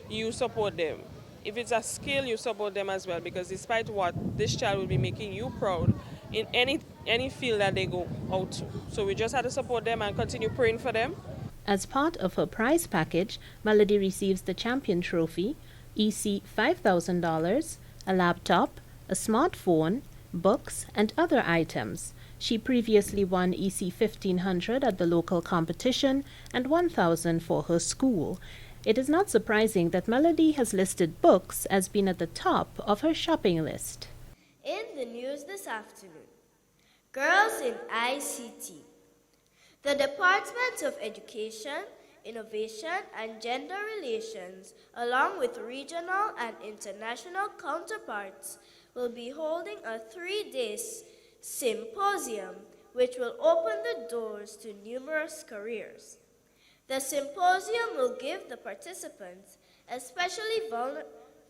You support them. If it's a skill, you support them as well, because despite what, this child will be making you proud in any field that they go out to. So we just have to support them and continue praying for them. As part of her prize package, Melody receives the Champion Trophy, EC $5,000, a laptop, a smartphone, books, and other items. She previously won EC 1500 at the local competition and 1000 for her school. It is not surprising that Melody has listed books as being at the top of her shopping list. In the news this afternoon, girls in ICT. The Department of Education, Innovation and Gender Relations, along with regional and international counterparts, will be holding a 3-day symposium which will open the doors to numerous careers. The symposium will give the participants, especially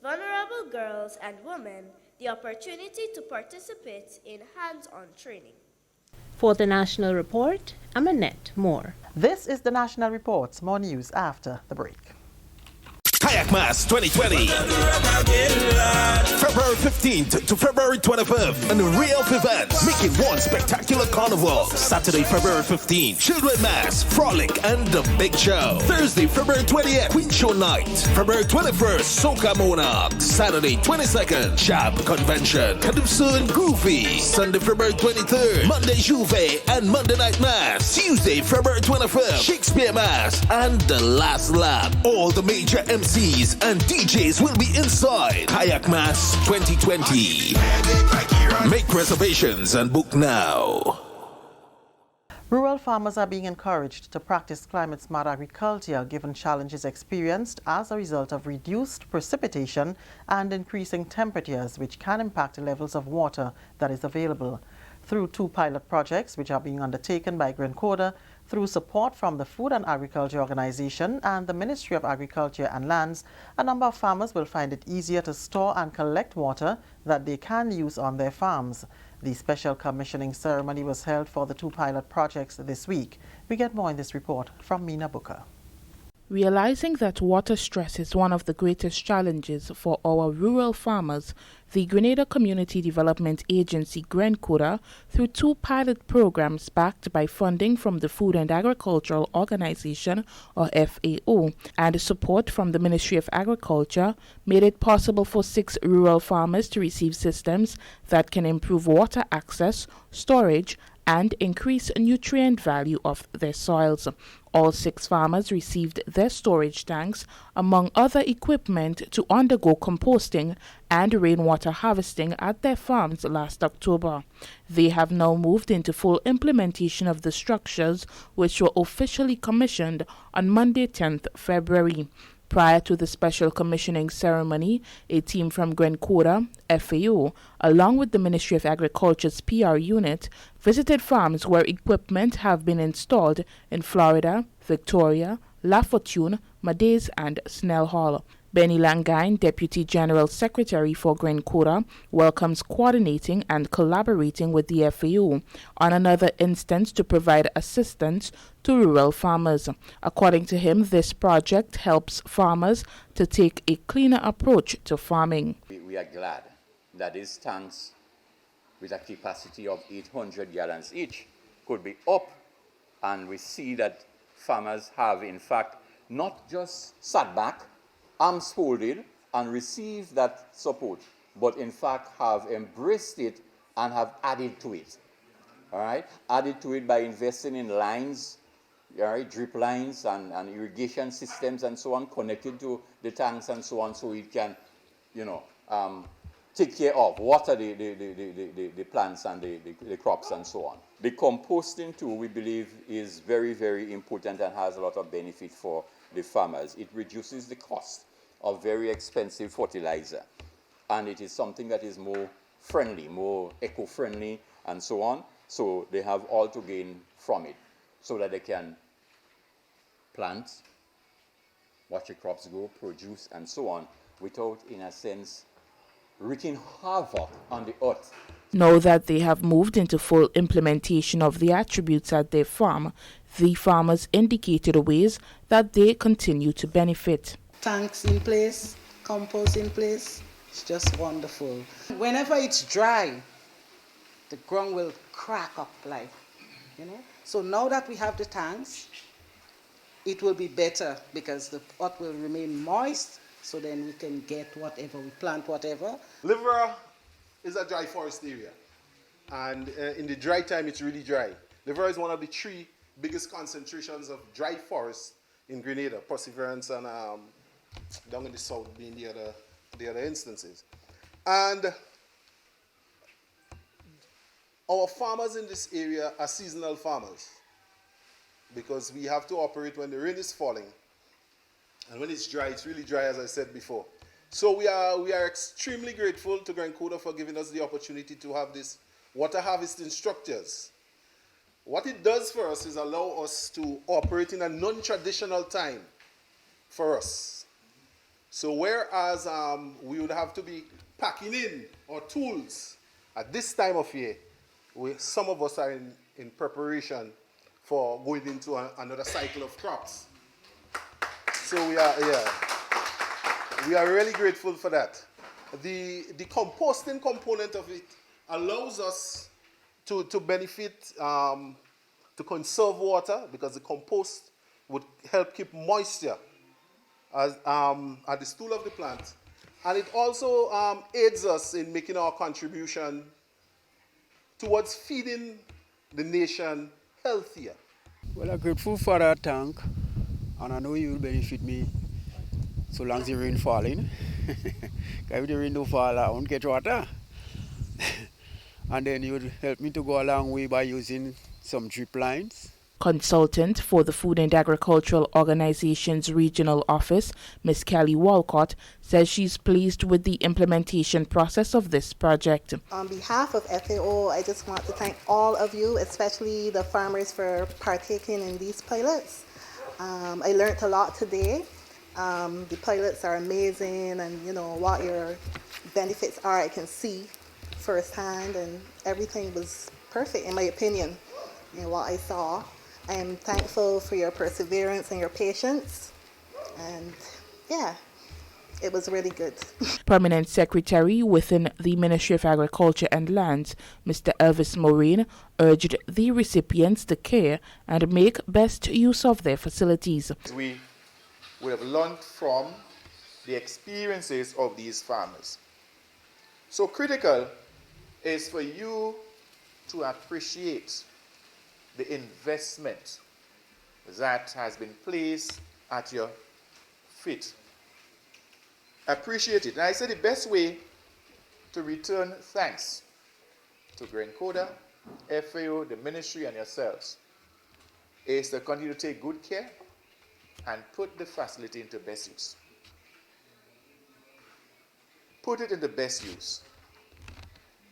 vulnerable girls and women the opportunity to participate in hands-on training. For the National Report, I'm Annette Moore. This is the National Reports. More news after the break. Kayak Mass 2020. February 15th to February 25th. An real event making one spectacular carnival. Saturday, February 15th. Children Mass, Frolic, and the Big Show. Thursday, February 20th. Queen Show Night. February 21st. Soca Monarch. Saturday, 22nd. Chab Convention. Caduceus and Goofy. Sunday, February 23rd. Monday, Juve and Monday Night Mass. Tuesday, February 25th. Shakespeare Mass and The Last Lap. All the major MCs and DJs will be inside Kayak Mass 2020. Make reservations and book now. Rural farmers are being encouraged to practice climate-smart agriculture given challenges experienced as a result of reduced precipitation and increasing temperatures, which can impact the levels of water that is available. Through 2 pilot projects which are being undertaken by Grenada, through support from the Food and Agriculture Organization and the Ministry of Agriculture and Lands, a number of farmers will find it easier to store and collect water that they can use on their farms. The special commissioning ceremony was held for the 2 pilot projects this week. We get more in this report from Mina Booker. Realizing that water stress is one of the greatest challenges for our rural farmers, the Grenada Community Development Agency, Grenada, through 2 pilot programs backed by funding from the Food and Agricultural Organization, or FAO, and support from the Ministry of Agriculture, made it possible for 6 rural farmers to receive systems that can improve water access, storage, and increase nutrient value of their soils. All 6 farmers received their storage tanks, among other equipment, to undergo composting and rainwater harvesting at their farms last October. They have now moved into full implementation of the structures, which were officially commissioned on Monday, 10th February. Prior to the special commissioning ceremony, a team from Grenada, FAO, along with the Ministry of Agriculture's PR unit, visited farms where equipment have been installed in Florida, Victoria, La Fortune, Madeiz, and Snell Hall. Benny Langine, Deputy General Secretary for Grenada, welcomes coordinating and collaborating with the FAO on another instance to provide assistance to rural farmers. According to him, this project helps farmers to take a cleaner approach to farming. We are glad that these tanks, with a capacity of 800 gallons each, could be up, and we see that farmers have, in fact, not just sat back, arms folded, and received that support, but in fact have embraced it and have added to it. All right? Added to it by investing in lines, all right, drip lines and irrigation systems and so on, connected to the tanks and so on, so it can, take care of, water the plants and the crops and so on. The composting too, we believe, is very, very important and has a lot of benefit for the farmers. It reduces the cost of very expensive fertilizer, and it is something that is more friendly, more eco-friendly and so on, so they have all to gain from it, so that they can plant, watch the crops grow, produce and so on, without, in a sense, wreaking havoc on the earth. Now that they have moved into full implementation of the attributes at their farm, the farmers indicated ways that they continue to benefit. Tanks in place, compost in place, it's just wonderful. Whenever it's dry, the ground will crack up So now that we have the tanks, it will be better because the pot will remain moist, so then we can get whatever, we plant whatever. Livera is a dry forest area, and in the dry time it's really dry. Livera is one of the 3 biggest concentrations of dry forest in Grenada, Perseverance and down in the south being the other instances. And our farmers in this area are seasonal farmers, because we have to operate when the rain is falling, and when it's dry, it's really dry, as I said before. So we are extremely grateful to Grenada for giving us the opportunity to have this water harvesting structures. What it does for us is allow us to operate in a non-traditional time for us. So whereas we would have to be packing in our tools at this time of year, some of us are in preparation for going into another cycle of crops. So we are really grateful for that. The composting component of it allows us to benefit, to conserve water, because the compost would help keep moisture at the stool of the plant. And it also aids us in making our contribution towards feeding the nation healthier. Well, I'm grateful for that tank, and I know you will benefit me so long as the rain falling. If the rain don't fall, I won't get water. And then you would help me to go a long way by using some drip lines. Consultant for the Food and Agricultural Organization's Regional Office, Ms. Kelly Walcott, says she's pleased with the implementation process of this project. On behalf of FAO, I just want to thank all of you, especially the farmers, for partaking in these pilots. I learned a lot today. The pilots are amazing, and you know what your benefits are, I can see firsthand, and everything was perfect in my opinion in what I saw. I am thankful for your perseverance and your patience, and yeah, it was really good. Permanent Secretary within the Ministry of Agriculture and Lands, Mr. Elvis Maureen, urged the recipients to care and make best use of their facilities. We would have learned from the experiences of these farmers. So critical is for you to appreciate the investment that has been placed at your feet. Appreciate it. And I say the best way to return thanks to Grenada, FAO, the ministry, and yourselves is to continue to take good care and put the facility into best use. Put it into best use.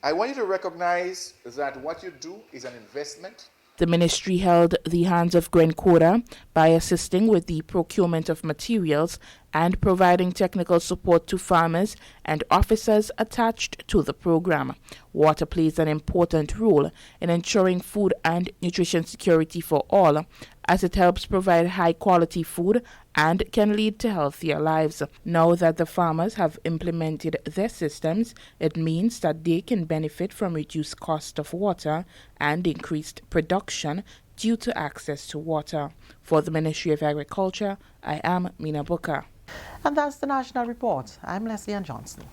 I want you to recognize that what you do is an investment. The ministry held the hands of Grenada by assisting with the procurement of materials and providing technical support to farmers and officers attached to the program. Water plays an important role in ensuring food and nutrition security for all, as it helps provide high-quality food and can lead to healthier lives. Now that the farmers have implemented their systems, it means that they can benefit from reduced cost of water and increased production due to access to water. For the Ministry of Agriculture, I am Mina Booker. And that's the National Report. I'm Leslie Ann Johnson.